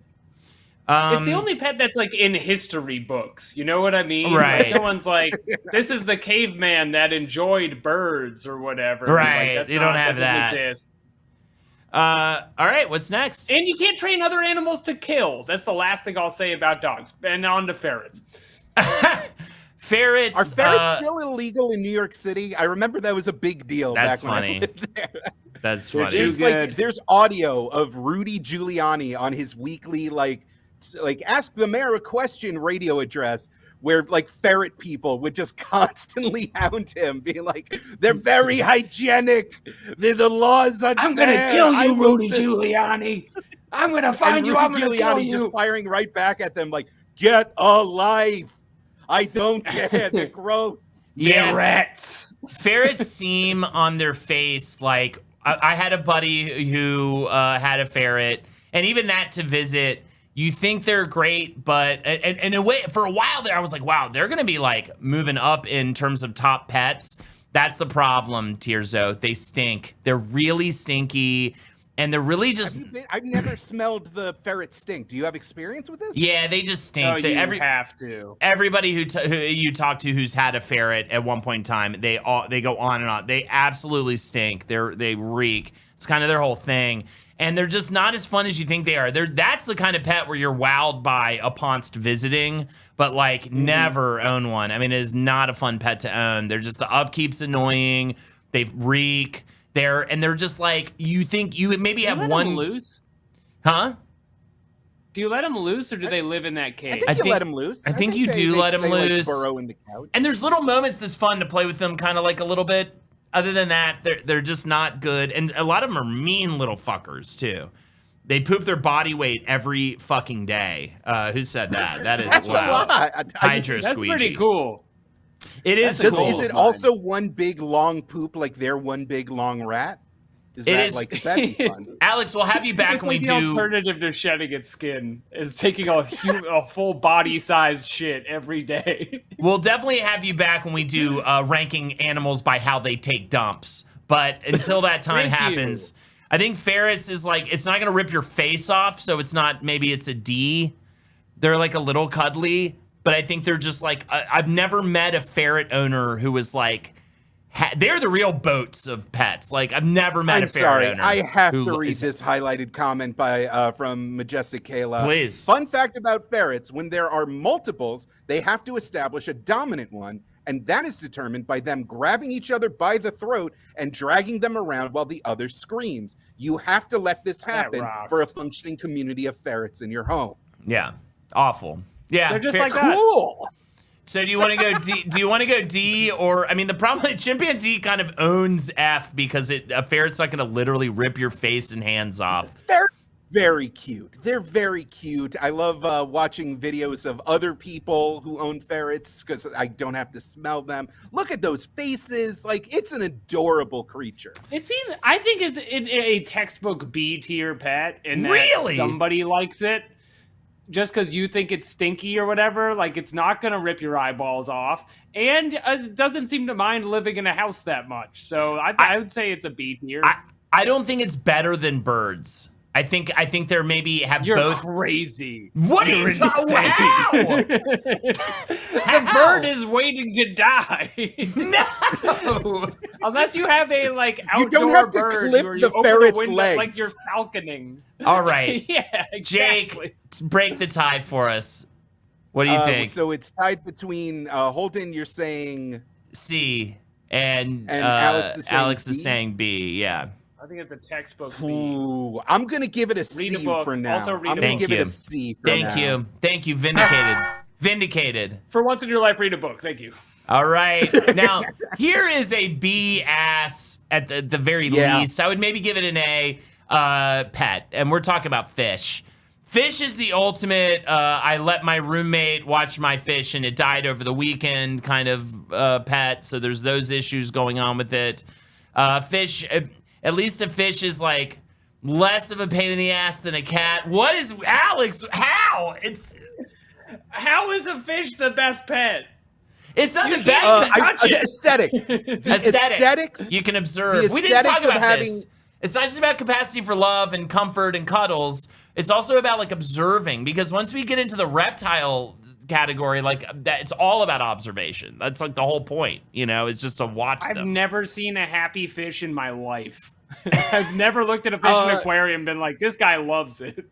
Speaker 3: It's the only pet that's like in history books. You know what I mean?
Speaker 1: Right.
Speaker 3: Like, no one's like, this is the caveman that enjoyed birds or whatever.
Speaker 1: Right.
Speaker 3: Like,
Speaker 1: You don't have that.
Speaker 3: Exist.
Speaker 1: All right, what's next?
Speaker 3: And you can't train other animals to kill. That's the last thing I'll say about dogs. And on to ferrets.
Speaker 1: Ferrets.
Speaker 2: Are ferrets still illegal in New York City? I remember that was a big deal.
Speaker 1: That's
Speaker 2: back
Speaker 1: funny.
Speaker 2: When I lived there.
Speaker 1: That's funny.
Speaker 2: There's audio of Rudy Giuliani on his weekly like Ask the Mayor a Question radio address, where like ferret people would just constantly hound him, being like, "They're very hygienic. The laws are.
Speaker 3: I'm gonna kill you, Rudy Giuliani. I'm gonna find you. I'm gonna kill you."
Speaker 2: Just firing right back at them, like, "Get a life. I don't care. They're gross."
Speaker 1: Yeah,
Speaker 3: rats.
Speaker 1: Ferrets seem on their face like I had a buddy who had a ferret, and even that to visit. You think they're great, but and in a way, for a while there, I was like, wow, they're going to be like moving up in terms of top pets. That's the problem, Tierzo. They stink. They're really stinky, and they're really just...
Speaker 2: I've never smelled the ferret stink. Do you have experience with this?
Speaker 1: Yeah, they just stink.
Speaker 3: Oh, you have to.
Speaker 1: Everybody who you talk to who's had a ferret at one point in time, they go on and on. They absolutely stink. They reek. It's kind of their whole thing. and they're just not as fun as you think they are. That's the kind of pet where you're wowed by uponst visiting, but like never own one. I mean, it is not a fun pet to own. They're just, the upkeep's annoying. They reek. They're just like, you think you maybe have one
Speaker 3: loose.
Speaker 1: Huh?
Speaker 3: Do you let them loose, or do they live in that cage?
Speaker 2: I think you let them loose.
Speaker 1: I think you do let them loose.
Speaker 2: Like burrow in the couch.
Speaker 1: And there's little moments that's fun to play with them, kind of like a little bit. Other than that, they're just not good. And a lot of them are mean little fuckers, too. They poop their body weight every fucking day. Who said that? That is
Speaker 2: That's
Speaker 1: wow.
Speaker 2: a lot.
Speaker 1: Hydra
Speaker 3: That's
Speaker 1: squeegee.
Speaker 3: pretty cool.
Speaker 1: It is cool.
Speaker 2: Is it also one big long poop like they're one big long rat? That'd be fun?
Speaker 1: Alex, we'll have you back
Speaker 3: It's
Speaker 1: when
Speaker 3: like
Speaker 1: we
Speaker 3: the
Speaker 1: do.
Speaker 3: alternative to shedding its skin is taking a full body-sized shit every day.
Speaker 1: We'll definitely have you back when we do ranking animals by how they take dumps. But until that time happens, I think ferrets is like, it's not going to rip your face off, so it's not, maybe it's a D. They're like a little cuddly, but I think they're just like, I've never met a ferret owner who was like, they're the real boats of pets. Like, I've never met a ferret owner.
Speaker 2: I have to read this highlighted comment by from Majestic Kayla.
Speaker 1: Please.
Speaker 2: Fun fact about ferrets: when there are multiples, they have to establish a dominant one, and that is determined by them grabbing each other by the throat and dragging them around while the other screams. You have to let this happen for a functioning community of ferrets in your home.
Speaker 1: Yeah, awful. Yeah,
Speaker 3: they're just like
Speaker 2: cool.
Speaker 3: us.
Speaker 1: So do you want to go D? Do you want to go D, or I mean, the problem with chimpanzee kind of owns F because a ferret's not going to literally rip your face and hands off.
Speaker 2: They're very cute. They're very cute. I love watching videos of other people who own ferrets because I don't have to smell them. Look at those faces. Like, it's an adorable creature.
Speaker 3: I think it's a textbook B tier pet, and
Speaker 1: really
Speaker 3: somebody likes it. Just because you think it's stinky or whatever, like, it's not going to rip your eyeballs off, and it doesn't seem to mind living in a house that much. So I would say it's a B tier.
Speaker 1: I don't think it's better than birds. I think they're maybe have
Speaker 3: You're
Speaker 1: both.
Speaker 3: Crazy.
Speaker 1: What are you talking about?
Speaker 3: The bird is waiting to die.
Speaker 1: No.
Speaker 3: Unless you have a outdoor
Speaker 2: You don't have to
Speaker 3: bird
Speaker 2: clip
Speaker 3: where
Speaker 2: the
Speaker 3: you open
Speaker 2: ferret's
Speaker 3: window
Speaker 2: legs.
Speaker 3: like you're falconing.
Speaker 1: All right.
Speaker 3: Yeah, exactly.
Speaker 1: Jake, break the tie for us. What do you think?
Speaker 2: So it's tied between Holden, you're saying
Speaker 1: C, and
Speaker 2: Alex
Speaker 1: is saying B. Yeah.
Speaker 3: I think it's a textbook B.
Speaker 2: Ooh, I'm going to give it a C for now.
Speaker 3: Also read
Speaker 2: I'm
Speaker 3: a
Speaker 2: going
Speaker 3: book.
Speaker 2: to give it a C for now.
Speaker 1: Thank you. Vindicated.
Speaker 3: For once in your life, read a book. Thank you.
Speaker 1: All right. Now, here is a B ass at the very least. I would maybe give it an A pet, and we're talking about fish. Fish is the ultimate, I let my roommate watch my fish and it died over the weekend kind of pet, so there's those issues going on with it. Fish, at least a fish is like less of a pain in the ass than a cat. What is, Alex, how?
Speaker 3: How is a fish the best pet?
Speaker 1: It's not the best.
Speaker 2: Aesthetic. Aesthetics.
Speaker 1: You can observe. We didn't talk about this. It's not just about capacity for love and comfort and cuddles. It's also about like observing, because once we get into the reptile category, like that, it's all about observation. That's like the whole point, is just to watch them.
Speaker 3: I've never seen a happy fish in my life. I've never looked at a fish in an aquarium and been like, this guy loves it.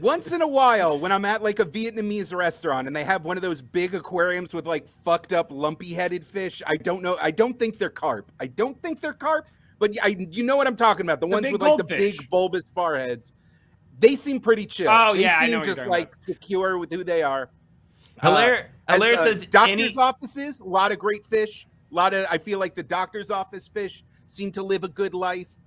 Speaker 2: Once in a while, when I'm at like a Vietnamese restaurant and they have one of those big aquariums with like fucked up lumpy headed fish, I don't know. I don't think they're carp. But you know what I'm talking about. The ones with like the big bulbous foreheads. They seem pretty chill.
Speaker 3: Oh,
Speaker 2: they
Speaker 3: yeah,
Speaker 2: seem just like secure with who they are.
Speaker 1: Hilaire says
Speaker 2: doctor's offices, a lot of great fish. I feel like the doctor's office fish seem to live a good life.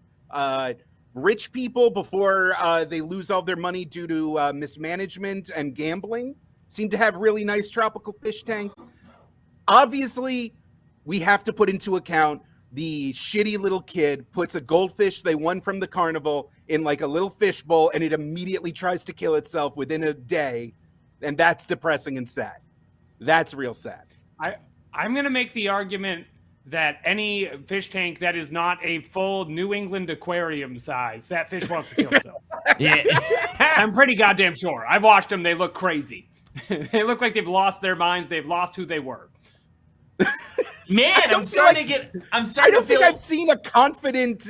Speaker 2: Rich people, before they lose all their money due to mismanagement and gambling, seem to have really nice tropical fish tanks. Obviously, we have to put into account the shitty little kid puts a goldfish they won from the carnival in like a little fish bowl, and it immediately tries to kill itself within a day. And that's depressing and sad. That's real sad.
Speaker 3: I'm going to make the argument that any fish tank that is not a full New England aquarium size, that fish wants to kill itself.
Speaker 1: Yeah.
Speaker 3: I'm pretty goddamn sure. I've watched them. They look crazy. They look like they've lost their minds. They've lost who they were.
Speaker 1: Man, I don't think I've seen a
Speaker 2: confident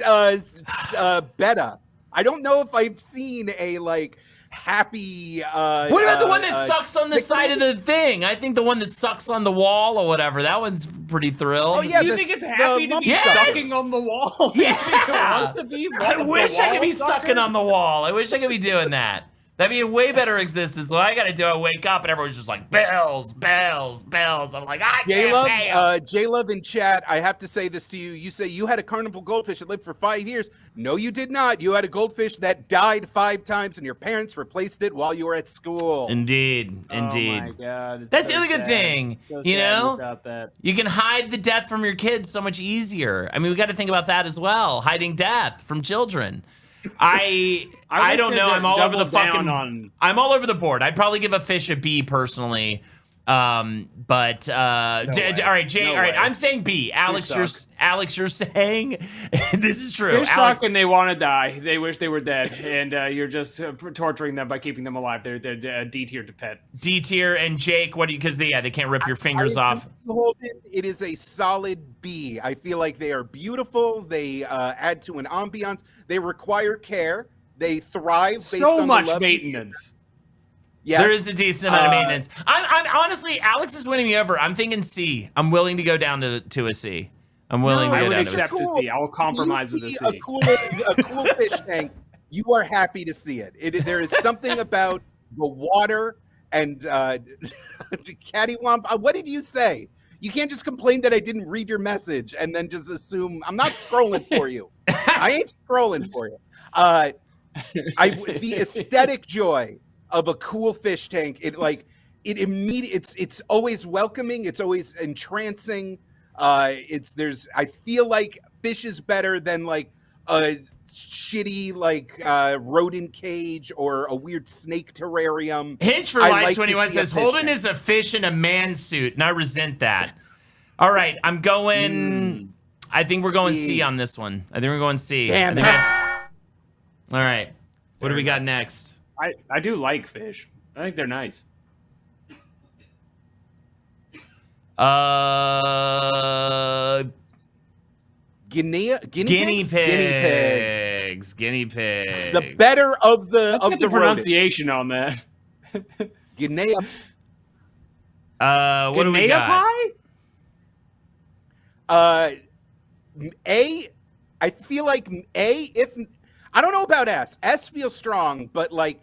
Speaker 2: betta. I don't know if I've seen a like happy.
Speaker 1: What about the one that sucks on the side of the thing? I think the one that sucks on the wall or whatever. That one's pretty thrilled.
Speaker 3: Oh yeah, you think it's happy to be sucking on the wall?
Speaker 1: Yeah,
Speaker 3: it wants to be.
Speaker 1: I wish I could be sucking on the wall. I wish I could be doing that. That'd be a way better existence. What I gotta do, I wake up and everyone's just like, bells, bells, bells. I'm like, I can't pay 'em.
Speaker 2: J-Love in chat, I have to say this to you. You say you had a carnival goldfish that lived for 5 years. No, you did not. You had a goldfish that died 5 times and your parents replaced it while you were at school.
Speaker 1: Indeed, indeed.
Speaker 3: Oh my God.
Speaker 1: That's the other good thing,
Speaker 3: so
Speaker 1: you know?
Speaker 3: about that.
Speaker 1: You can hide the death from your kids so much easier. I mean, we got to think about that as well. Hiding death from children. I don't know. I'm all over the fucking. I'm all over the board. I'd probably give a fish a B personally. But all right, Jay.
Speaker 3: No
Speaker 1: all right,
Speaker 3: way.
Speaker 1: I'm saying B. Alex, you're saying this is true.
Speaker 3: Fish suck and they want to die. They wish they were dead, and you're just torturing them by keeping them alive. They're D tier to pet.
Speaker 1: D tier. And Jake, what do you? Because they can't rip your fingers off.
Speaker 2: It is a solid B. I feel like they are beautiful. They add to an ambiance. They require care. They thrive based
Speaker 3: So
Speaker 2: on
Speaker 3: much
Speaker 2: the love
Speaker 3: maintenance.
Speaker 2: Yes.
Speaker 1: There is a decent amount of maintenance. I'm honestly, Alex is winning me over. I'm thinking C. I'm willing to go down to a C. I'm willing to
Speaker 3: I
Speaker 1: go
Speaker 3: would
Speaker 1: down to a C.
Speaker 3: accept a C. I will compromise with a C.
Speaker 2: A cool fish tank. You are happy to see it. There is something about the water and Cattywomp. What did you say? You can't just complain that I didn't read your message and then just assume I'm not scrolling for you. I ain't scrolling for you. The aesthetic joy of a cool fish tank, it's always welcoming, it's always entrancing. I feel like fish is better than like a shitty rodent cage or a weird snake terrarium.
Speaker 1: Hinch for Life 21 says Holden is a fish in a man suit, and I resent that. All right, I'm going. I think we're going C on this one. I think we're going C.
Speaker 2: Damn it.
Speaker 1: All right, what do we got next?
Speaker 3: I do like fish. I think they're nice.
Speaker 2: Guinea
Speaker 1: pigs.
Speaker 2: The better of the
Speaker 3: pronunciation on that.
Speaker 2: Guinea.
Speaker 1: What do we got?
Speaker 2: A. I feel like A. If I don't know about S. S feels strong, but like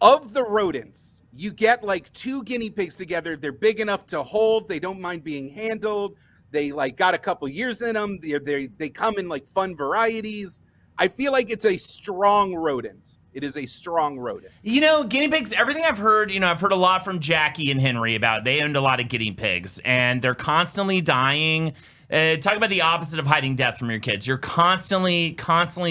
Speaker 2: of the rodents, you get like 2 guinea pigs together. They're big enough to hold. They don't mind being handled. They like got a couple years in them. They come in like fun varieties. I feel like it's a strong rodent. It is a strong rodent.
Speaker 1: You know, guinea pigs, everything I've heard, I've heard a lot from Jackie and Henry about they owned a lot of guinea pigs and they're constantly dying. Talk about the opposite of hiding death from your kids. You're constantly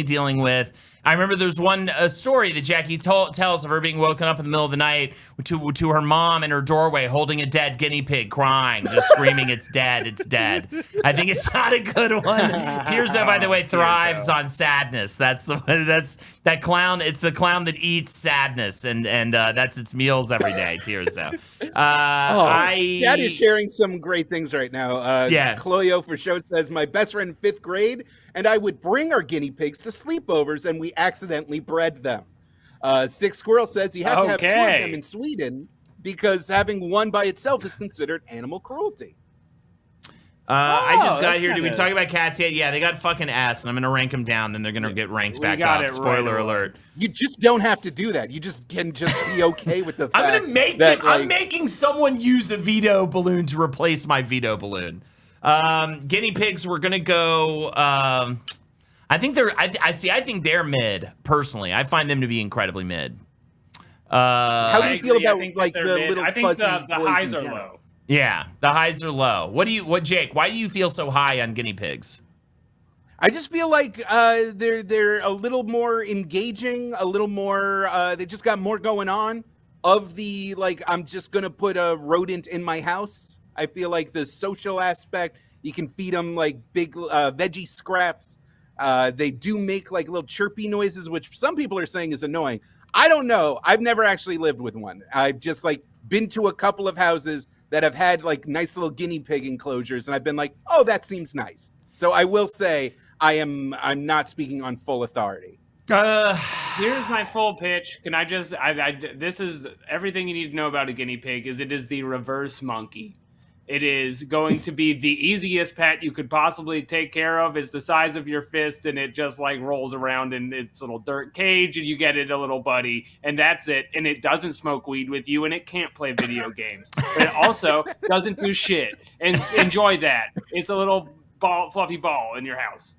Speaker 1: dealing with. I remember there's one story that Jackie tells of her being woken up in the middle of the night to her mom in her doorway holding a dead guinea pig, crying, just screaming, "It's dead, it's dead." I think it's not a good one. Tirza, by the way, thrives on sadness. That's that clown. It's the clown that eats sadness, and that's its meals every day. Tirza.
Speaker 2: Dad is sharing some great things right now.
Speaker 1: Yeah.
Speaker 2: Cloyo for show says, my best friend in 5th grade and I would bring our guinea pigs to sleepovers and we accidentally bred them. Six Squirrel says you have to have 2 of them in Sweden because having one by itself is considered animal cruelty.
Speaker 1: I just got here. Did we talk about cats yet? Yeah, they got fucking ass, and I'm gonna rank them down. Then they're gonna get ranked back up. Spoiler alert.
Speaker 2: You just don't have to do that. You just can be okay with the fact
Speaker 1: I'm gonna make
Speaker 2: that,
Speaker 1: I'm making someone use a veto balloon to replace my veto balloon. Guinea pigs. We're gonna go. I think they're. I think they're mid. Personally, I find them to be incredibly mid.
Speaker 2: How do you feel about like the
Speaker 3: mid.
Speaker 2: little
Speaker 3: fuzzy
Speaker 2: fuzzy
Speaker 3: the
Speaker 2: boys
Speaker 3: highs
Speaker 2: in
Speaker 3: are
Speaker 2: general?
Speaker 3: low.
Speaker 1: Yeah, the highs are low. What Jake? Why do you feel so high on guinea pigs?
Speaker 2: I just feel like they're a little more engaging, a little more. They just got more going on. Of the like, I'm just gonna put a rodent in my house. I feel like the social aspect. You can feed them like big veggie scraps. They do make like little chirpy noises, which some people are saying is annoying. I don't know. I've never actually lived with one. I've just like been to a couple of houses that have had like nice little guinea pig enclosures, and I've been like, oh, that seems nice. So I will say I'm not speaking on full authority.
Speaker 3: Here's my full pitch. Can I just? This is everything you need to know about a guinea pig. It is the reverse monkey. It is going to be the easiest pet you could possibly take care of. It's the size of your fist, and it just like rolls around in its little dirt cage, and you get it a little buddy, and that's it. And it doesn't smoke weed with you, and it can't play video games. But it also doesn't do shit. And enjoy that. It's a little fluffy ball in your house.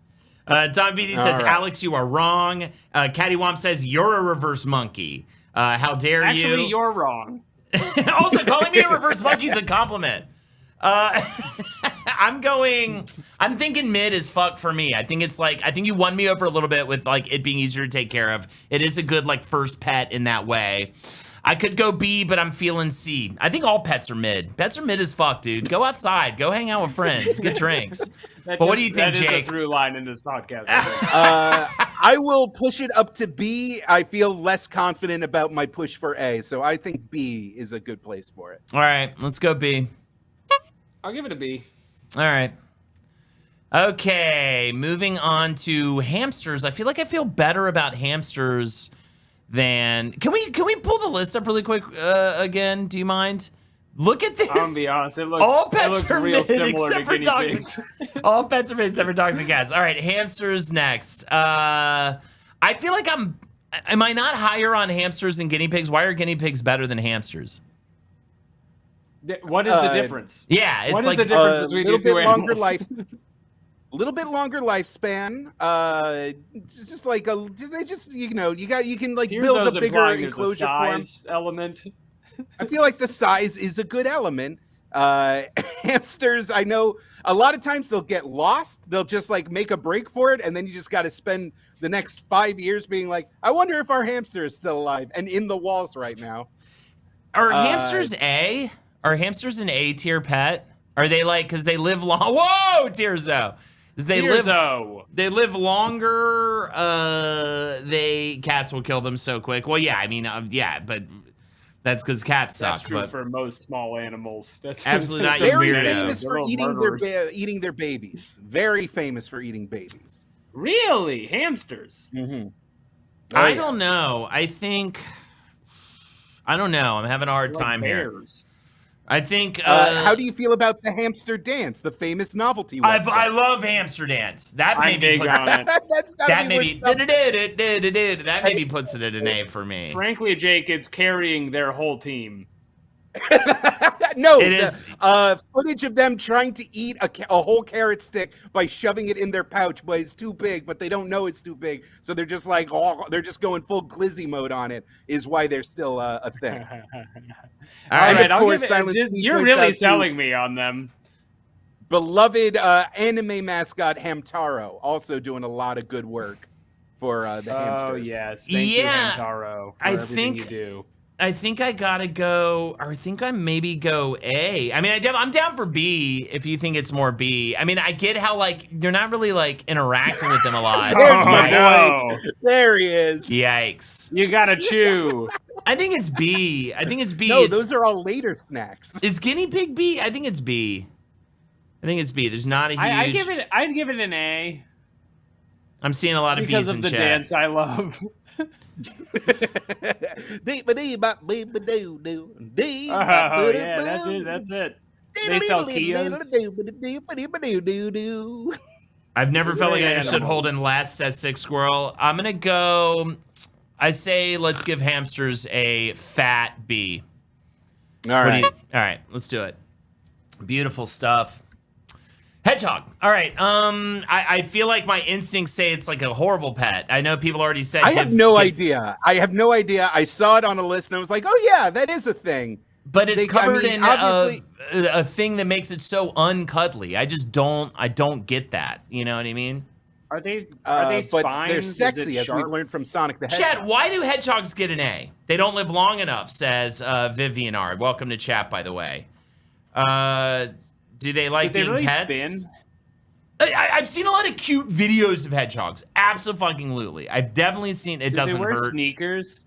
Speaker 1: Don Beatty says, Alex, you are wrong. Cattywomp says, you're a reverse monkey. How dare you?
Speaker 3: Actually, you're wrong.
Speaker 1: Also, calling me a reverse monkey is a compliment. I'm thinking mid as fuck for me. I think you won me over a little bit with like it being easier to take care of. It is a good like first pet in that way. I could go B, but I'm feeling C. I think all pets are mid. Pets are mid as fuck, dude. Go outside. Go hang out with friends. Get drinks. But what do you think, Jake?
Speaker 3: That is a through line in this podcast.
Speaker 2: I will push it up to B. I feel less confident about my push for A, so I think B is a good place for it.
Speaker 1: All right, let's go B.
Speaker 3: I'll give it a B.
Speaker 1: All right. Okay, moving on to hamsters. I feel better about hamsters than... Can we pull the list up really quick again? Do you mind? Look at this.
Speaker 3: I'm gonna be honest. It looks,
Speaker 1: all pets are
Speaker 3: real
Speaker 1: mid
Speaker 3: similar
Speaker 1: except
Speaker 3: to
Speaker 1: for
Speaker 3: guinea
Speaker 1: dogs.
Speaker 3: pigs.
Speaker 1: All pets are mid except for dogs and cats. All right, hamsters next. I feel like am I not higher on hamsters than guinea pigs? Why are guinea pigs better than hamsters?
Speaker 3: What is the difference?
Speaker 1: Yeah, it's
Speaker 3: what
Speaker 1: like
Speaker 3: is the difference between these two animals?
Speaker 2: A little bit longer lifespan. Just like they just you can like build a bigger enclosure for them.
Speaker 3: Element.
Speaker 2: I feel like the size is a good element. Hamsters, I know a lot of times they'll get lost. They'll just like make a break for it, and then you just got to spend the next 5 years being like, I wonder if our hamster is still alive and in the walls right now.
Speaker 1: Are hamsters A? Are hamsters an A tier pet? Are they like because they live long? Whoa, Tearzo! They live longer. Cats will kill them so quick. Well, yeah, I mean, yeah, but that's because cats suck.
Speaker 3: That's true for most small animals. That's
Speaker 1: absolutely not.
Speaker 2: Very famous for eating their babies. Very famous for eating babies.
Speaker 3: Really, hamsters?
Speaker 2: Mm-hmm.
Speaker 1: I don't know. I don't know. I'm having a hard time
Speaker 3: bears.
Speaker 1: Here. I think.
Speaker 2: How do you feel about the hamster dance, the famous novelty website?
Speaker 1: I love hamster dance. That maybe puts it at an A for me.
Speaker 3: Frankly, Jake, it's carrying their whole team.
Speaker 2: No, it is footage of them trying to eat a whole carrot stick by shoving it in their pouch, but it's too big, but they don't know it's too big, so they're just like, they're just going full glizzy mode on it. Is why they're still a thing.
Speaker 3: All right, of course, you're really selling me on them.
Speaker 2: Beloved anime mascot Hamtaro also doing a lot of good work for the hamsters.
Speaker 3: Oh yes, thank you, Hamtaro, for everything you do.
Speaker 1: I think I gotta go, or I think I maybe go A. I mean, I'm down for B if you think it's more B. I mean, I get how, like, you're not really, like, interacting with them a lot.
Speaker 2: There's my boy. There he is.
Speaker 1: Yikes.
Speaker 3: You gotta chew.
Speaker 1: I think it's B.
Speaker 2: No, those are all later snacks.
Speaker 1: Is guinea pig B? I think it's B. There's not a huge...
Speaker 3: I'd give it an A.
Speaker 1: I'm seeing a lot of
Speaker 3: because
Speaker 1: B's
Speaker 3: of
Speaker 1: in
Speaker 3: the
Speaker 1: chat.
Speaker 3: dance I love.
Speaker 1: Yeah,
Speaker 3: that's it. They sell Kias.
Speaker 1: I've never felt like I understood Holden last, says Six Squirrel. I'm gonna go, I say let's give hamsters a fat B.
Speaker 2: All right.
Speaker 1: All right, let's do it. Beautiful stuff. Hedgehog. All right. I feel like my instincts say it's like a horrible pet. I know people already said.
Speaker 2: I have no idea. I saw it on a list and I was like, oh yeah, that is a thing.
Speaker 1: But it's covered in a thing that makes it so uncuddly. I don't get that. You know what I mean?
Speaker 3: Are they spines?
Speaker 2: But they're sexy, as we learned from Sonic the Hedgehog.
Speaker 1: Chat, why do hedgehogs get an A? They don't live long enough, says Vivianard. Welcome to chat, by the way. Do they like being
Speaker 3: really
Speaker 1: pets?
Speaker 3: Spin?
Speaker 1: I've seen a lot of cute videos of hedgehogs. Absolutely. I've definitely seen it. Doesn't hurt.
Speaker 3: They wear sneakers?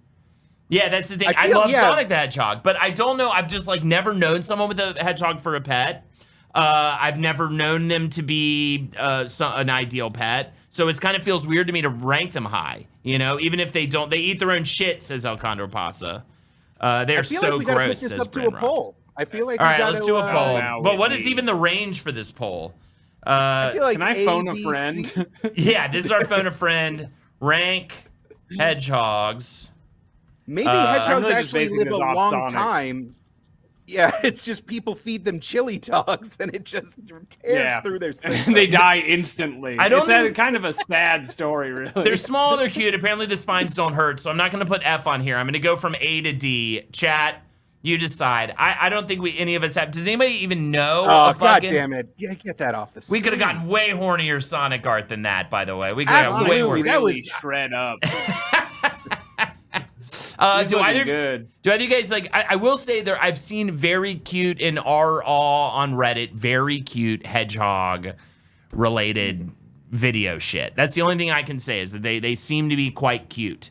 Speaker 1: Yeah, that's the thing. I love Sonic the Hedgehog, but I don't know. I've just like never known someone with a hedgehog for a pet. I've never known them to be an ideal pet. So it kind of feels weird to me to rank them high. You know, even if they don't, they eat their own shit, says El Condor Pasa. They're so
Speaker 2: like we gotta
Speaker 1: gross,
Speaker 2: put this
Speaker 1: says
Speaker 2: up to a
Speaker 1: Brandrock.
Speaker 2: poll. I feel like
Speaker 1: All
Speaker 2: we
Speaker 1: right,
Speaker 2: gotta,
Speaker 1: let's do a poll.
Speaker 3: now
Speaker 1: But
Speaker 3: with
Speaker 1: what is
Speaker 3: me.
Speaker 1: even the range for this poll?
Speaker 2: I feel like
Speaker 3: Can I phone a friend?
Speaker 1: Yeah, this is our phone a friend. Rank hedgehogs.
Speaker 2: Maybe
Speaker 3: I'm
Speaker 2: hedgehogs
Speaker 3: really just
Speaker 2: actually
Speaker 3: basing
Speaker 2: live
Speaker 3: this
Speaker 2: a
Speaker 3: off
Speaker 2: long
Speaker 3: Sonic.
Speaker 2: time. Yeah, it's just people feed them chili dogs, and it just tears through their system.
Speaker 3: They die instantly.
Speaker 1: I don't
Speaker 3: It's
Speaker 1: even-
Speaker 3: kind of a sad story, really.
Speaker 1: They're small, they're cute. Apparently the spines don't hurt, so I'm not going to put F on here. I'm going to go from A to D. Chat, you decide. I don't think any of us have. Does anybody even know?
Speaker 2: Oh, God damn it. Yeah, get that off the
Speaker 1: We
Speaker 2: screen.
Speaker 1: could have gotten way hornier Sonic art than that, by the way. We could have gotten way
Speaker 2: Absolutely,
Speaker 1: hornier.
Speaker 2: that
Speaker 3: really
Speaker 2: was-
Speaker 3: shred up.
Speaker 1: Do either
Speaker 3: good.
Speaker 1: of you guys like? I will say there. I've seen very cute in RAW on Reddit. Very cute hedgehog related video shit. That's the only thing I can say is that they seem to be quite cute.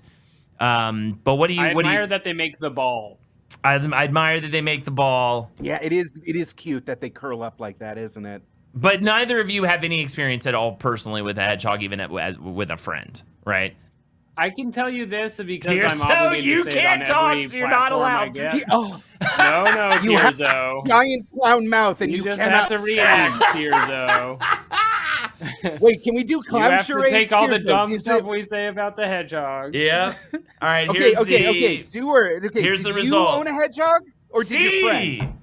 Speaker 1: But what do you?
Speaker 3: I
Speaker 1: what do
Speaker 3: admire
Speaker 1: you?
Speaker 3: that they make the ball.
Speaker 1: I admire that they make the ball.
Speaker 2: Yeah, it is cute that they curl up like that, isn't it?
Speaker 1: But neither of you have any experience at all personally with a hedgehog, even with a friend, right?
Speaker 3: I can tell you this because
Speaker 1: Tirzo,
Speaker 3: I'm obligated
Speaker 1: you
Speaker 3: to say
Speaker 1: can't
Speaker 3: it
Speaker 1: talk,
Speaker 3: on every
Speaker 1: so you're not
Speaker 3: platform I
Speaker 1: allowed to
Speaker 3: get.
Speaker 2: Oh,
Speaker 3: No,
Speaker 2: You have-
Speaker 3: Tirzo.
Speaker 2: giant clown mouth, and
Speaker 3: You
Speaker 2: you
Speaker 3: just
Speaker 2: cannot
Speaker 3: have to react, Tirzo.
Speaker 2: Wait, can we do
Speaker 3: You
Speaker 2: clown
Speaker 3: have to
Speaker 2: charades?
Speaker 3: take all the
Speaker 2: Tirzo?
Speaker 3: dumb
Speaker 2: Is
Speaker 3: stuff
Speaker 2: it-
Speaker 3: we say about the hedgehog.
Speaker 1: Yeah. All right.
Speaker 2: Okay,
Speaker 1: Here's
Speaker 2: okay.
Speaker 1: the
Speaker 2: Here's
Speaker 1: the
Speaker 2: do
Speaker 1: result.
Speaker 2: you own a hedgehog, or did your
Speaker 1: C.
Speaker 2: friend?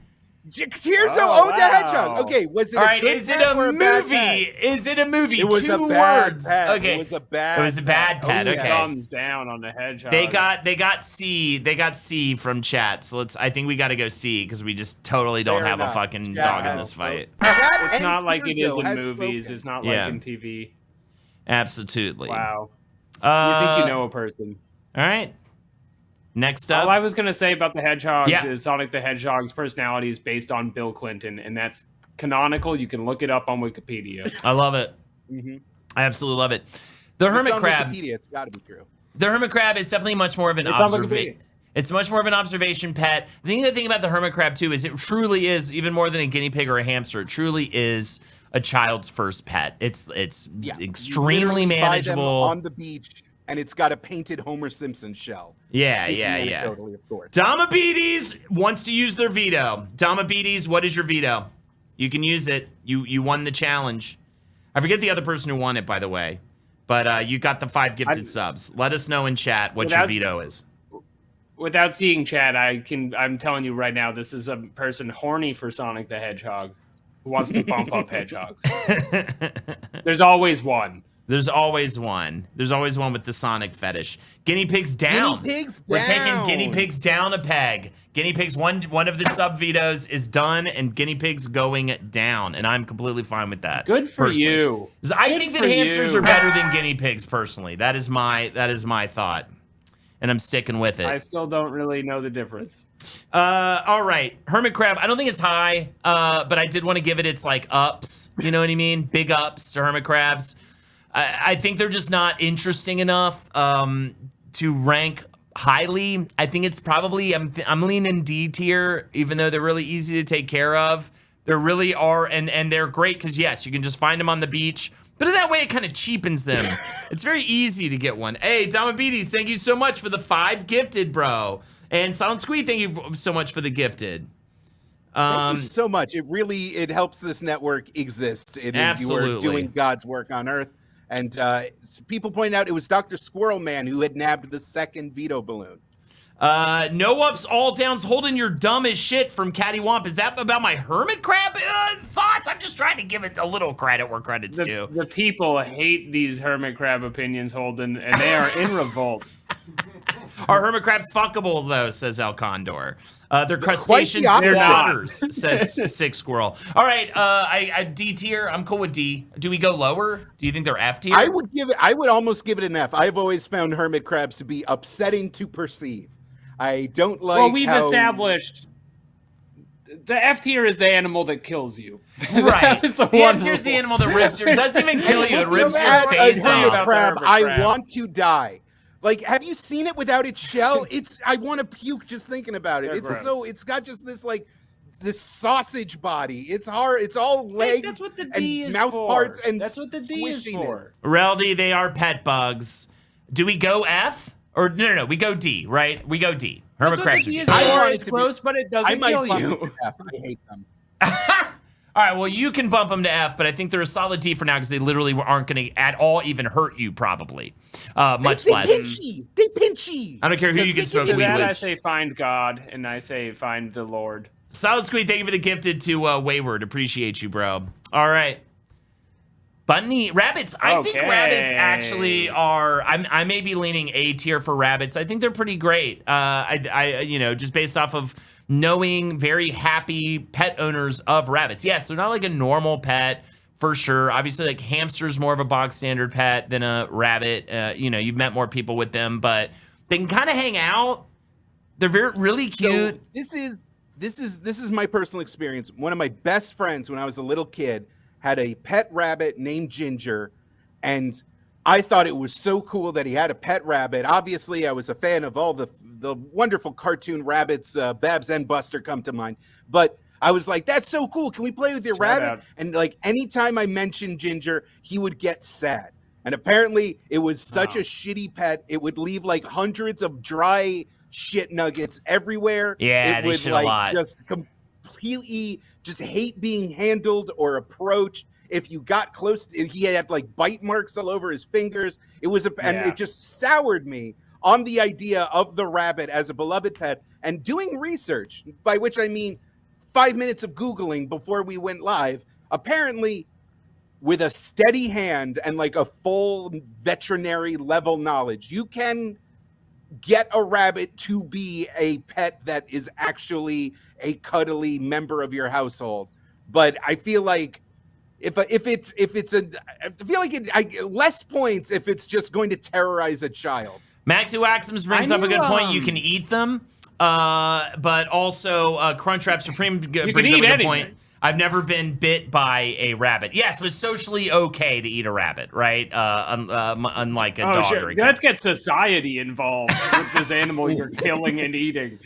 Speaker 2: Tirzo
Speaker 3: Oh,
Speaker 2: owned a
Speaker 3: wow.
Speaker 2: hedgehog. Okay, was it
Speaker 1: All
Speaker 2: a
Speaker 1: right.
Speaker 2: good
Speaker 1: Is it
Speaker 2: pet
Speaker 1: a
Speaker 2: or a bad
Speaker 1: movie?
Speaker 2: pet?
Speaker 1: Is it a movie?
Speaker 2: It was
Speaker 1: Two
Speaker 2: a bad
Speaker 1: words.
Speaker 2: pet.
Speaker 1: Okay.
Speaker 2: It was a bad.
Speaker 1: It was a bad pet,
Speaker 2: Oh,
Speaker 1: okay.
Speaker 2: yeah.
Speaker 3: Thumbs down on the hedgehog.
Speaker 1: They got C. They got C from chat. So I think we got to go C because we just totally don't
Speaker 2: Fair
Speaker 1: have
Speaker 2: enough.
Speaker 1: a fucking
Speaker 2: Chat
Speaker 1: dog in
Speaker 2: has
Speaker 1: this fight.
Speaker 2: Chat
Speaker 3: It's
Speaker 2: and
Speaker 3: not like it is
Speaker 2: Tirzo
Speaker 3: in
Speaker 2: has
Speaker 3: movies.
Speaker 2: spoken.
Speaker 3: It's not
Speaker 1: Yeah.
Speaker 3: like in TV.
Speaker 1: Absolutely.
Speaker 3: Wow. You think you know a person.
Speaker 1: All right. Next up.
Speaker 3: All I was going to say about the hedgehogs
Speaker 1: Yeah.
Speaker 3: is Sonic the Hedgehog's personality is based on Bill Clinton, and that's canonical. You can look it up on Wikipedia.
Speaker 1: I love it.
Speaker 2: Mhm.
Speaker 1: I absolutely love it. The
Speaker 2: It's
Speaker 1: hermit
Speaker 2: on
Speaker 1: crab.
Speaker 2: Wikipedia. It's got to be true.
Speaker 1: The hermit crab is definitely much more of an
Speaker 3: It's on
Speaker 1: observation.
Speaker 3: Wikipedia.
Speaker 1: It's much more of an observation pet. The thing about the hermit crab too is it truly is, even more than a guinea pig or a hamster, it truly is a child's first pet. It's
Speaker 2: Yeah, you
Speaker 1: extremely
Speaker 2: literally buy them
Speaker 1: manageable.
Speaker 2: on the beach, and it's got a painted Homer Simpson shell.
Speaker 1: Yeah,
Speaker 2: Speaking
Speaker 1: yeah.
Speaker 2: anecdotally, of course.
Speaker 1: Damabetes wants to use their veto. Damabetes, what is your veto? You can use it. You won the challenge. I forget the other person who won it, by the way. But you got the 5 gifted subs. Let us know in chat what your veto is.
Speaker 3: Without seeing chat, I'm telling you right now, this is a person horny for Sonic the Hedgehog who wants to bump up hedgehogs. There's always one.
Speaker 1: There's always one. There's always one with the Sonic fetish. Guinea pigs down.
Speaker 2: Guinea pigs
Speaker 1: We're taking
Speaker 2: down.
Speaker 1: guinea pigs down a peg. Guinea pigs, one of the sub vetoes is done, and guinea pigs going down, and I'm completely fine with that.
Speaker 3: Good for
Speaker 1: personally.
Speaker 3: you.
Speaker 1: 'Cause I
Speaker 3: Good
Speaker 1: think that
Speaker 3: for
Speaker 1: hamsters
Speaker 3: you.
Speaker 1: are better than guinea pigs. Personally, that is my thought, and I'm sticking with it.
Speaker 3: I still don't really know the difference.
Speaker 1: All right, hermit crab. I don't think it's high, but I did want to give it its like ups. You know what I mean? Big ups to hermit crabs. I think they're just not interesting enough to rank highly. I think it's probably I'm leaning D tier, even though they're really easy to take care of. There really are, and they're great because yes, you can just find them on the beach. But in that way, it kind of cheapens them. It's very easy to get one. Hey, Damabetes, thank you so much for the 5 gifted, bro. And Silent Squee, thank you so much for the gifted.
Speaker 2: Thank you so much. It helps this network exist. It is you are
Speaker 1: Absolutely.
Speaker 2: doing God's work on Earth. And people point out it was Dr. Squirrel Man who had nabbed the 2nd veto balloon.
Speaker 1: No ups, all downs, holding your dumb as shit from Cattywomp. Is that about my hermit crab thoughts? I'm just trying to give it a little credit where credit's due.
Speaker 3: The people hate these hermit crab opinions, Holden, and they are in revolt.
Speaker 1: Are hermit crabs fuckable, though, says El Condor. They're
Speaker 2: quite
Speaker 1: crustaceans,
Speaker 2: the
Speaker 1: they're
Speaker 3: opposite.
Speaker 1: otters, says Sick Squirrel. All right, I D tier. I'm cool with D. Do we go lower? Do you think they're F tier?
Speaker 2: I would almost give it an F. I've always found hermit crabs to be upsetting to perceive. I don't like
Speaker 3: Well, we've
Speaker 2: how...
Speaker 3: established the F tier is the animal that kills you.
Speaker 1: Right.
Speaker 3: That is the
Speaker 1: The
Speaker 3: one
Speaker 1: F tier's the
Speaker 3: rule.
Speaker 1: animal that rips your, doesn't even kill you, it
Speaker 2: Looking
Speaker 1: rips your
Speaker 2: at a
Speaker 1: face
Speaker 2: hermit
Speaker 1: off.
Speaker 2: crab,
Speaker 3: Hermit
Speaker 2: I
Speaker 3: crab.
Speaker 2: want to die. Like, have you seen it without its shell? I want to puke just thinking about it.
Speaker 3: They're
Speaker 2: It's got just this sausage body. It's hard. It's all legs
Speaker 3: That's what the D
Speaker 2: and
Speaker 3: is
Speaker 2: mouth
Speaker 3: for.
Speaker 2: parts and
Speaker 3: That's what the D is for.
Speaker 2: squishiness.
Speaker 1: Reldy, they are pet bugs. Do we go F? Or no, we go D, right? We go D. Hermit crabs are D.
Speaker 3: It's gross, but it doesn't kill you.
Speaker 2: I hate them.
Speaker 1: All right, well, you can bump them to F, but I think they're a solid D for now because they literally aren't going to at all even hurt you, probably. Much less.
Speaker 2: They pinchy.
Speaker 1: I don't care who you can smoke
Speaker 3: To
Speaker 1: weed
Speaker 3: that, I
Speaker 1: with.
Speaker 3: say find God, and I say find the Lord.
Speaker 1: Solid Squeed, thank you for the gifted to Wayward. Appreciate you, bro. All right. Rabbits. I think rabbits actually are. I may be leaning A tier for rabbits. I think they're pretty great. Just based off of knowing very happy pet owners of rabbits. Yes, they're not like a normal pet for sure. Obviously, like hamster's more of a bog standard pet than a rabbit. You've met more people with them, but they can kind of hang out. They're really cute.
Speaker 2: So this is my personal experience. One of my best friends when I was a little kid had a pet rabbit named Ginger, and I thought it was so cool that he had a pet rabbit. Obviously, I was a fan of all the wonderful cartoon rabbits. Babs and Buster come to mind, but I was like, that's so cool. Can we play with your rabbit? And like anytime I mentioned Ginger, he would get sad. And apparently it was such a shitty pet. It would leave like hundreds of dry shit nuggets everywhere.
Speaker 1: Yeah,
Speaker 2: it would
Speaker 1: shit a lot.
Speaker 2: Just completely just hate being handled or approached. If you got close to, he had like bite marks all over his fingers. And it just soured me on the idea of the rabbit as a beloved pet. And doing research, by which I mean 5 minutes of Googling before we went live, apparently with a steady hand and like a full veterinary level knowledge, you can get a rabbit to be a pet that is actually a cuddly member of your household. But I feel like less points if it's just going to terrorize a child.
Speaker 1: Maxie Waxums brings up a good point. You can eat them, but also Crunchwrap Supreme brings up a good point. I've never been bit by a rabbit. Yes, but socially okay to eat a rabbit, right? Unlike a dog or a cat.
Speaker 3: Let's get society involved with this animal you're killing and eating.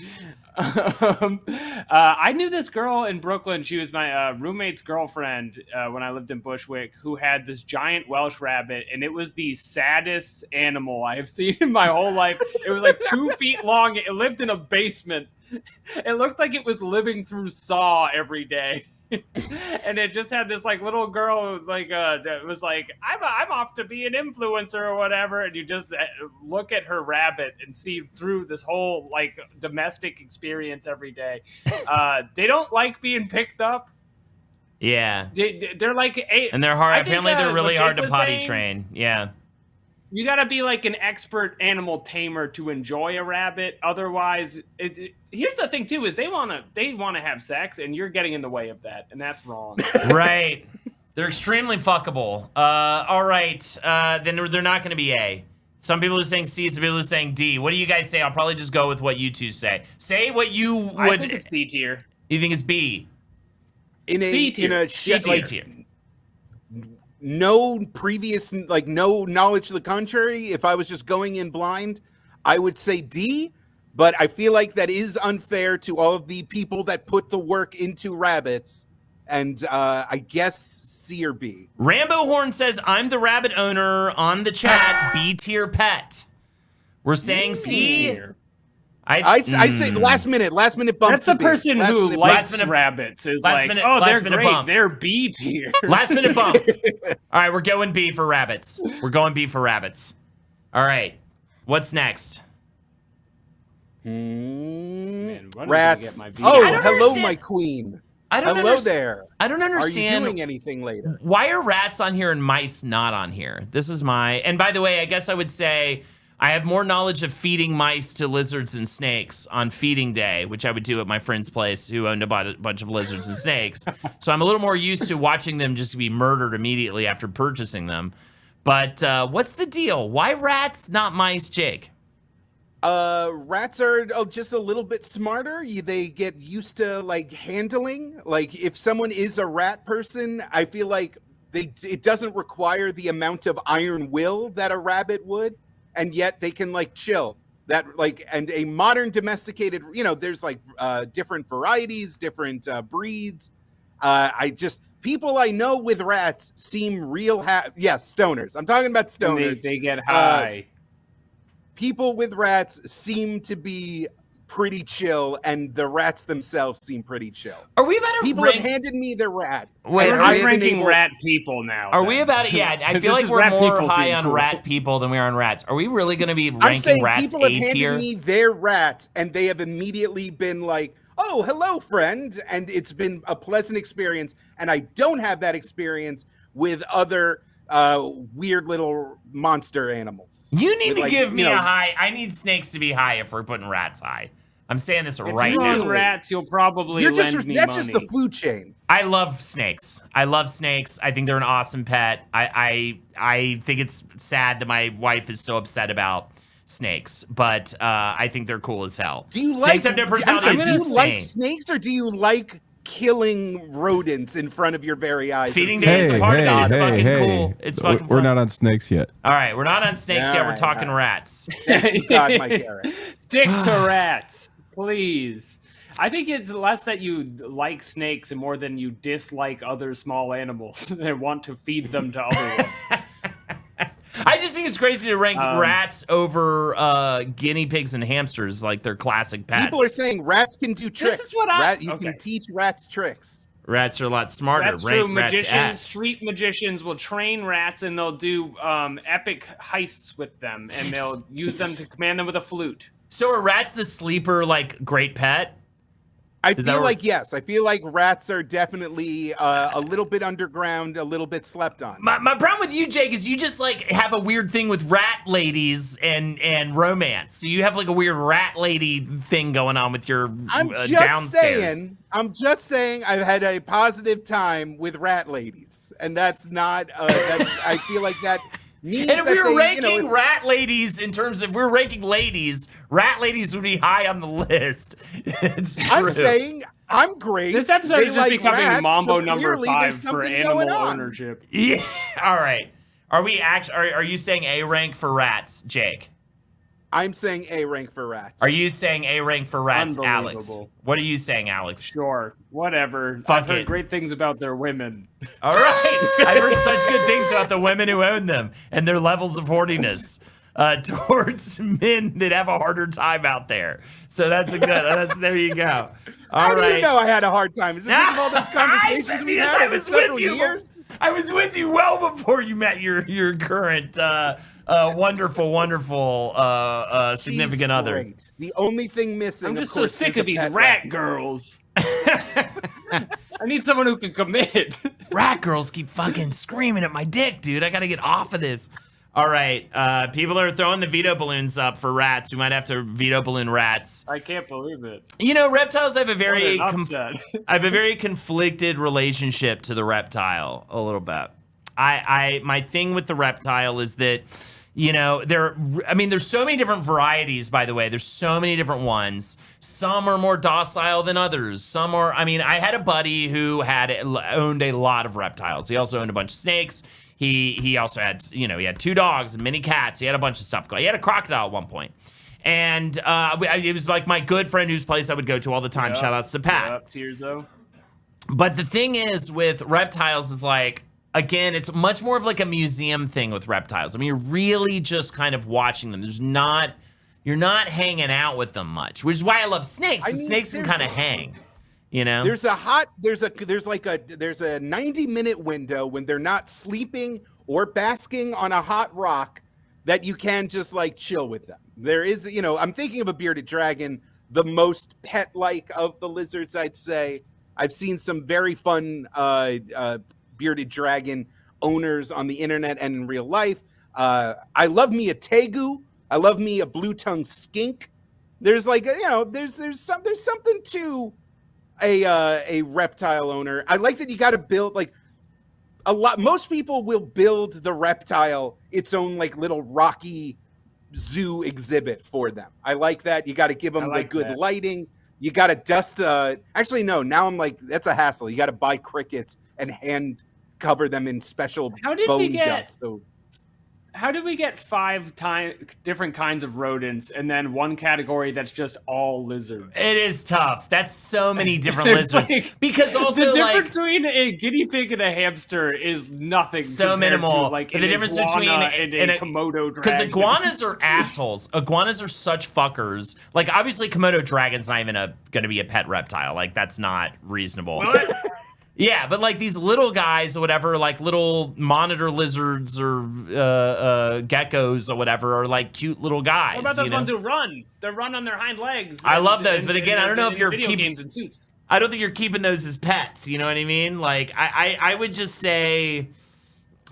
Speaker 3: I knew this girl in Brooklyn. She was my roommate's girlfriend when I lived in Bushwick, who had this giant Welsh rabbit, and it was the saddest animal I have seen in my whole life. It was like 2 feet long. It lived in a basement. It looked like it was living through Saw every day. And it just had this like little girl who was like, I'm off to be an influencer or whatever, and you just look at her rabbit and see through this whole like domestic experience every day. They don't like being picked up.
Speaker 1: Yeah,
Speaker 3: they're like
Speaker 1: and they're hard. Apparently, they're really hard to potty train. Yeah.
Speaker 3: You gotta be like an expert animal tamer to enjoy a rabbit. Otherwise, here's the thing too: is they wanna have sex, and you're getting in the way of that, and that's wrong.
Speaker 1: Right? They're extremely fuckable. All right, then they're not gonna be A. Some people are saying C. Some people are saying D. What do you guys say? I'll probably just go with what you two say. Say what you would.
Speaker 3: I think it's C tier.
Speaker 1: You think it's B?
Speaker 3: C tier.
Speaker 1: C tier.
Speaker 2: No previous, like no knowledge to the contrary. If I was just going in blind, I would say D, but I feel like that is unfair to all of the people that put the work into rabbits. And I guess C or B.
Speaker 1: Rambo Horn says, I'm the rabbit owner on the chat, B tier pet. We're saying C.
Speaker 2: I say last minute bump.
Speaker 3: That's the person who likes rabbits. Is like, oh, they're great. Bump. They're B tier.
Speaker 1: Last minute bump. All right, we're going B for rabbits. All right, what's next?
Speaker 3: Man,
Speaker 2: rats.
Speaker 1: Hello,
Speaker 2: my queen.
Speaker 1: Hello
Speaker 2: there.
Speaker 1: I don't understand.
Speaker 2: Are you doing anything later?
Speaker 1: Why are rats on here and mice not on here? This is and by the way, I guess I would say I have more knowledge of feeding mice to lizards and snakes on feeding day, which I would do at my friend's place who owned a bunch of lizards and snakes. So I'm a little more used to watching them just be murdered immediately after purchasing them. But what's the deal? Why rats, not mice, Jake?
Speaker 2: Rats are just a little bit smarter. They get used to like handling. Like if someone is a rat person, I feel like it doesn't require the amount of iron will that a rabbit would. And yet they can like chill that like, and a modern domesticated, there's like different varieties, different breeds. People I know with rats seem real. Yes, stoners. I'm talking about stoners.
Speaker 3: They get high.
Speaker 2: people with rats seem to be pretty chill, and the rats themselves seem pretty chill.
Speaker 1: Are we about to
Speaker 2: People
Speaker 1: rank?
Speaker 2: have handed me their rat.
Speaker 1: Wait,
Speaker 3: We're
Speaker 1: are
Speaker 3: just
Speaker 1: we,
Speaker 3: ranking rat people now.
Speaker 1: are
Speaker 3: then.
Speaker 1: we about it? Yeah, I feel
Speaker 3: This
Speaker 1: like
Speaker 3: is
Speaker 1: we're
Speaker 3: rat
Speaker 1: more
Speaker 3: people
Speaker 1: high
Speaker 3: seem
Speaker 1: on
Speaker 3: cool.
Speaker 1: rat people than we are on rats. Are we really going to be
Speaker 2: I'm
Speaker 1: ranking
Speaker 2: saying
Speaker 1: rats
Speaker 2: people have
Speaker 1: A
Speaker 2: handed
Speaker 1: tier?
Speaker 2: me their rat, and they have immediately been like, "Oh, hello, friend," and it's been a pleasant experience. And I don't have that experience with other weird little monster animals.
Speaker 1: You need
Speaker 2: With,
Speaker 1: to
Speaker 2: like,
Speaker 1: give me
Speaker 2: you know,
Speaker 1: a high. I need snakes to be high if we're putting rats high. I'm saying this
Speaker 3: If
Speaker 1: right
Speaker 3: you
Speaker 1: now.
Speaker 3: want rats, you'll probably
Speaker 2: You're
Speaker 3: lend
Speaker 2: just
Speaker 3: me
Speaker 2: that's
Speaker 3: money.
Speaker 2: just the food chain.
Speaker 1: I love snakes. I love snakes. I think they're an awesome pet. I think it's sad that my wife is so upset about snakes, but I think they're cool as hell.
Speaker 2: Do you
Speaker 1: Snakes
Speaker 2: like?
Speaker 1: have no
Speaker 2: I'm
Speaker 1: personality.
Speaker 2: sorry,
Speaker 1: It's
Speaker 2: do you
Speaker 1: insane.
Speaker 2: like snakes, or do you like killing rodents in front of your very eyes?
Speaker 1: Feeding
Speaker 2: and
Speaker 1: days
Speaker 4: Hey,
Speaker 1: apart.
Speaker 4: hey,
Speaker 1: It's
Speaker 4: hey,
Speaker 1: fucking
Speaker 4: hey.
Speaker 1: cool. It's fucking
Speaker 4: We're
Speaker 1: fun.
Speaker 4: not on snakes yet.
Speaker 1: All right, we're not on snakes yet.
Speaker 2: All
Speaker 1: We're
Speaker 2: right,
Speaker 1: talking
Speaker 2: all right.
Speaker 1: rats.
Speaker 2: Thank you, God, my carrot.
Speaker 3: Stick to rats, please. I think it's less that you like snakes and more than you dislike other small animals and want to feed them to other ones.
Speaker 1: I just think it's crazy to rank rats over guinea pigs and hamsters like they're classic pets.
Speaker 2: People are saying rats can do tricks.
Speaker 3: is what
Speaker 2: You
Speaker 3: okay.
Speaker 2: can teach rats tricks.
Speaker 1: Rats are a lot smarter.
Speaker 3: That's
Speaker 1: Rank
Speaker 3: true.
Speaker 1: rats
Speaker 3: Magicians,
Speaker 1: S.
Speaker 3: street magicians will train rats and they'll do epic heists with them and they'll use them to command them with a flute.
Speaker 1: So are rats the sleeper like great pet?
Speaker 2: I
Speaker 1: Is that
Speaker 2: feel
Speaker 1: where-
Speaker 2: like yes. I feel like rats are definitely a little bit underground, a little bit slept on.
Speaker 1: My problem with you, Jake, is you just like have a weird thing with rat ladies and romance. So you have like a weird rat lady thing going on with your
Speaker 2: I'm just
Speaker 1: downstairs.
Speaker 2: saying I've had a positive time with rat ladies, and that's not. I feel like that means
Speaker 1: And if
Speaker 2: that
Speaker 1: we were
Speaker 2: they,
Speaker 1: ranking rat ladies in terms of if we're ranking ladies, rat ladies would be high on the list. It's true.
Speaker 2: I'm saying I'm great.
Speaker 3: This episode
Speaker 2: They
Speaker 3: is just
Speaker 2: like
Speaker 3: becoming
Speaker 2: rats,
Speaker 3: Mambo
Speaker 2: so
Speaker 3: number
Speaker 2: clearly
Speaker 3: 5
Speaker 2: there's
Speaker 3: for
Speaker 2: something
Speaker 3: animal
Speaker 2: going on.
Speaker 3: ownership.
Speaker 1: Yeah. All right. Are we actually? Are you saying A rank for rats, Jake?
Speaker 2: I'm saying A rank for rats.
Speaker 1: Are you saying A rank for rats, Alex?
Speaker 3: Unbelievable.
Speaker 1: What are you saying, Alex?
Speaker 3: Sure, whatever.
Speaker 1: Fuck
Speaker 3: I've heard
Speaker 1: it.
Speaker 3: great things about their women.
Speaker 1: All right. I've heard such good things about the women who own them and their levels of horniness towards men that have a harder time out there. So that's a good. There you go. All
Speaker 2: How do
Speaker 1: right.
Speaker 2: you know I had a hard time? Is it because of all those conversations we
Speaker 1: Because
Speaker 2: had
Speaker 1: I
Speaker 2: over
Speaker 1: was
Speaker 2: several
Speaker 1: with you.
Speaker 2: years?
Speaker 1: I was with you well before you met your current wonderful significant
Speaker 2: She's
Speaker 1: other.
Speaker 2: great. The only thing missing.
Speaker 3: I'm
Speaker 2: of
Speaker 3: just so
Speaker 2: course,
Speaker 3: sick
Speaker 2: is a
Speaker 3: of these
Speaker 2: pet
Speaker 3: rat girls. I need someone who can commit.
Speaker 1: Rat girls keep fucking screaming at my dick, dude. I gotta get off of this. All right, people are throwing the veto balloons up for rats. We might have to veto balloon rats.
Speaker 3: I can't believe it.
Speaker 1: You know, reptiles have a very
Speaker 3: What an upset.
Speaker 1: I have a very conflicted relationship to the reptile a little bit. My thing with the reptile is that, you know, there's so many different varieties, by the way. There's so many different ones. Some are more docile than others. Some are, I had a buddy who owned a lot of reptiles. He also owned a bunch of snakes. He also had, he had 2 dogs and many cats. He had a bunch of stuff going. He had a crocodile at one point. And it was like my good friend whose place I would go to all the time.
Speaker 3: Yep.
Speaker 1: Shout outs to Pat.
Speaker 3: Yep, tears though.
Speaker 1: But the thing is with reptiles is like, again, it's much more of like a museum thing with reptiles. You're really just kind of watching them. You're not hanging out with them much, which is why I love snakes. 'Cause snakes can kind of hang, you know?
Speaker 2: There's a 90-minute window when they're not sleeping or basking on a hot rock that you can just like chill with them. There is, I'm thinking of a bearded dragon, the most pet-like of the lizards, I'd say. I've seen some very fun bearded dragon owners on the internet and in real life. I love me a tegu. I love me a blue-tongued skink. There's like, there's something to a reptile owner. I like that you got to build like most people will build the reptile its own like little rocky zoo exhibit for them. I like that. You got to give them the good lighting. You got to dust. Actually, no. Now I'm like, that's a hassle. You got to buy crickets and hand cover them in special
Speaker 3: How did
Speaker 2: bone
Speaker 3: we get
Speaker 2: dust. So
Speaker 3: How did we get 5 different kinds of rodents and then one category that's just all lizards?
Speaker 1: It is tough. That's so many different lizards.
Speaker 3: Like,
Speaker 1: because also
Speaker 3: the difference between a guinea pig and a hamster is nothing.
Speaker 1: So minimal.
Speaker 3: To, like,
Speaker 1: the difference between
Speaker 3: and a Komodo dragon.
Speaker 1: Because iguanas are assholes. Iguanas are such fuckers. Like, obviously, Komodo dragon's not even going to be a pet reptile. Like, that's not reasonable.
Speaker 3: What?
Speaker 1: Yeah, but like these little guys or whatever, like little monitor lizards or geckos or whatever, are like cute little guys.
Speaker 3: What about those ones who run? They run on their hind legs.
Speaker 1: I love those, but again, I don't know if you're
Speaker 3: video games and suits.
Speaker 1: I don't think you're keeping those as pets. You know what I mean? Like I would just say,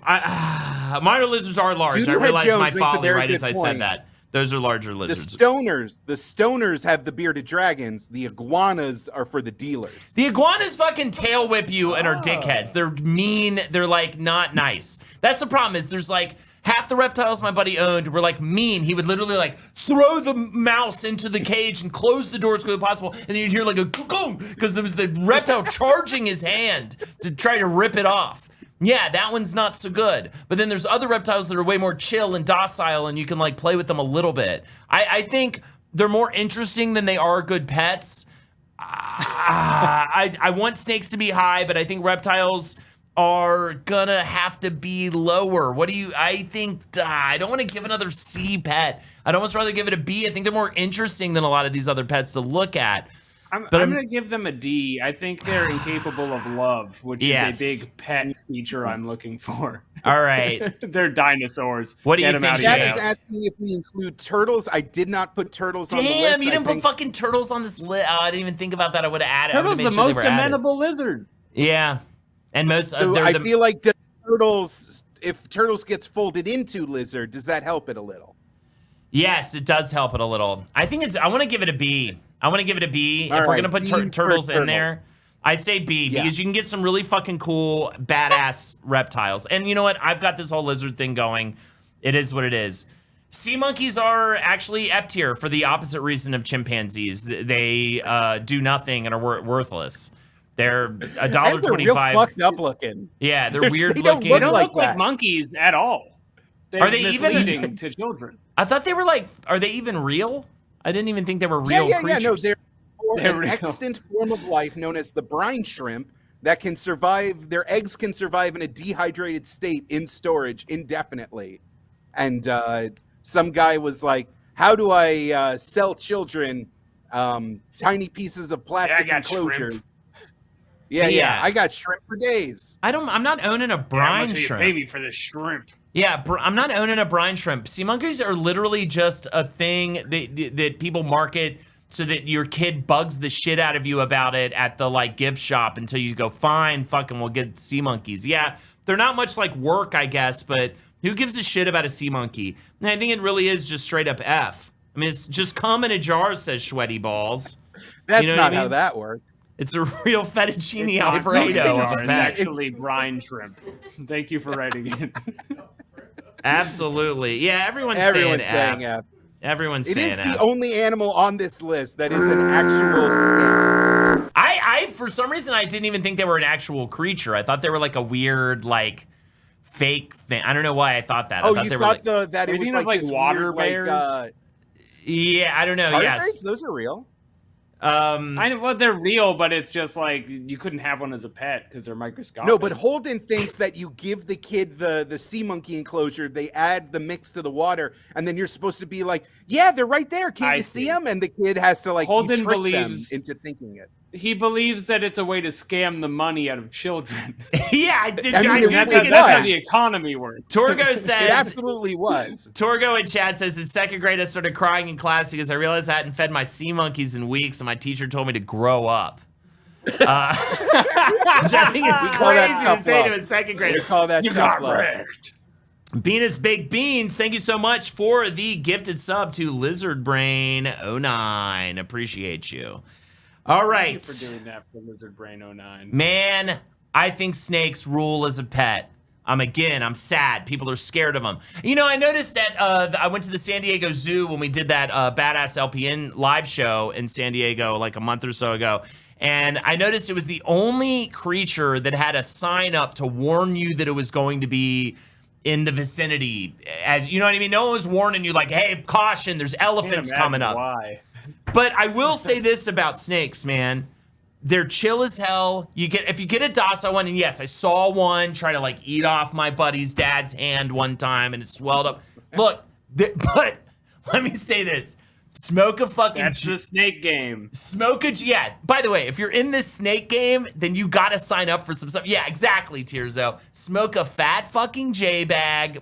Speaker 1: monitor lizards are large.
Speaker 2: Dude,
Speaker 1: I realized
Speaker 2: Jones
Speaker 1: my
Speaker 2: makes a
Speaker 1: folly
Speaker 2: very
Speaker 1: right
Speaker 2: good
Speaker 1: as I
Speaker 2: point.
Speaker 1: said that. Those are larger lizards.
Speaker 2: The stoners have the bearded dragons. The iguanas are for the dealers.
Speaker 1: The iguanas fucking tail whip you and are dickheads. They're mean. They're like not nice. That's the problem. Is there's like half the reptiles my buddy owned were like mean. He would literally like throw the mouse into the cage and close the door as quickly as possible, and then you'd hear like a cocoon because there was the reptile charging his hand to try to rip it off. Yeah, that one's not so good. But then there's other reptiles that are way more chill and docile, and you can like play with them a little bit. I think they're more interesting than they are good pets. I want snakes to be high, but I think reptiles are gonna have to be lower. I think, I don't want to give another C pet. I'd almost rather give it a B. I think they're more interesting than a lot of these other pets to look at.
Speaker 3: I'm going to give them a D. I think they're incapable of love, which is a big pet feature I'm looking for.
Speaker 1: All right.
Speaker 3: They're dinosaurs.
Speaker 1: What do you think,
Speaker 2: Chad is asking if we include turtles. I did not put turtles on the list.
Speaker 1: Damn, you didn't put fucking turtles on this list. Oh, I didn't even think about that. I would have added.
Speaker 3: Turtles the most amenable lizard.
Speaker 1: Yeah. And most.
Speaker 2: So I feel like if turtles gets folded into lizard, does that help it a little?
Speaker 1: Yes, it does help it a little. I want to give it a B. I want to give it a B. If we're going to put turtles in there, I say B because you can get some really fucking cool, badass reptiles. And you know what? I've got this whole lizard thing going. It is what it is. Sea monkeys are actually F tier for the opposite reason of chimpanzees. They do nothing and are worthless. They're $1.25.
Speaker 2: They're real fucked up looking.
Speaker 1: Yeah, they're weird
Speaker 3: looking. They don't look
Speaker 2: like
Speaker 3: monkeys at all.
Speaker 1: Are they
Speaker 3: even to children?
Speaker 1: I thought they were like. Are they even real? I didn't even think they were real creatures.
Speaker 2: No, they're an extant form of life known as the brine shrimp that can survive. Their eggs can survive in a dehydrated state in storage indefinitely. And some guy was like, "How do I sell children tiny pieces of plastic enclosure?"
Speaker 3: Shrimp.
Speaker 2: Yeah, I got shrimp for days.
Speaker 1: I'm not owning a brine shrimp.
Speaker 3: Pay me for this shrimp.
Speaker 1: Yeah, I'm not owning a brine shrimp. Sea monkeys are literally just a thing that people market so that your kid bugs the shit out of you about it at the like gift shop until you go, fine, fucking we'll get sea monkeys. Yeah, they're not much like work, I guess, but who gives a shit about a sea monkey? And I think it really is just straight up F. I mean, it's just come in a jar, says Sweaty Balls.
Speaker 2: That's not how that works.
Speaker 1: It's a real fettuccine Alfredo.
Speaker 3: It's actually brine shrimp. Thank you for writing in.
Speaker 1: Absolutely. Yeah, everyone's saying F. Everyone's saying F.
Speaker 2: It is the only animal on this list that is an actual scam.
Speaker 1: I for some reason, I didn't even think they were an actual creature. I thought they were like a weird, like, fake thing. I don't know why I thought that. I thought they were like,
Speaker 2: that it was like
Speaker 3: water
Speaker 2: weird,
Speaker 3: bears?
Speaker 1: Yeah, I don't know. Yes.
Speaker 2: Those are real.
Speaker 3: I know, well, they're real, but it's just like you couldn't have one as a pet because they're microscopic.
Speaker 2: No, but Holden thinks that you give the kid the sea monkey enclosure, they add the mix to the water, and then you're supposed to be like, yeah, they're right there. Can't you see them? And the kid has to like
Speaker 3: Holden
Speaker 2: trick
Speaker 3: believes
Speaker 2: them into thinking it.
Speaker 3: He believes that it's a way to scam the money out of children.
Speaker 1: Yeah, I did.
Speaker 3: That's how the economy works.
Speaker 1: Torgo says
Speaker 2: it absolutely was.
Speaker 1: Torgo in chat says in second grade I started crying in class because I realized I hadn't fed my sea monkeys in weeks, and my teacher told me to grow up. Which I think is crazy to say to a second grader.
Speaker 2: We call that
Speaker 3: you got wrecked.
Speaker 1: Venus Baked Beans, thank you so much for the gifted sub to Lizard Brain 09. Appreciate you. All right.
Speaker 3: Thank you for doing that for Lizard Brain 09.
Speaker 1: Man, I think snakes rule as a pet. I'm sad. People are scared of them. You know, I noticed that I went to the San Diego Zoo when we did that Badass LPN live show in San Diego like a month or so ago. And I noticed it was the only creature that had a sign up to warn you that it was going to be in the vicinity. As you know what I mean? No one was warning you like, hey, caution, there's elephants coming up.
Speaker 3: Why?
Speaker 1: But I will say this about snakes, man. They're chill as hell. If you get a docile one, and yes, I saw one try to like eat off my buddy's dad's hand one time and it swelled up. Look, but let me say this. Smoke a fucking...
Speaker 3: That's the snake game.
Speaker 1: Yeah, by the way, if you're in this snake game, then you gotta sign up for some stuff. Yeah, exactly, Tirzo. Smoke a fat fucking J-bone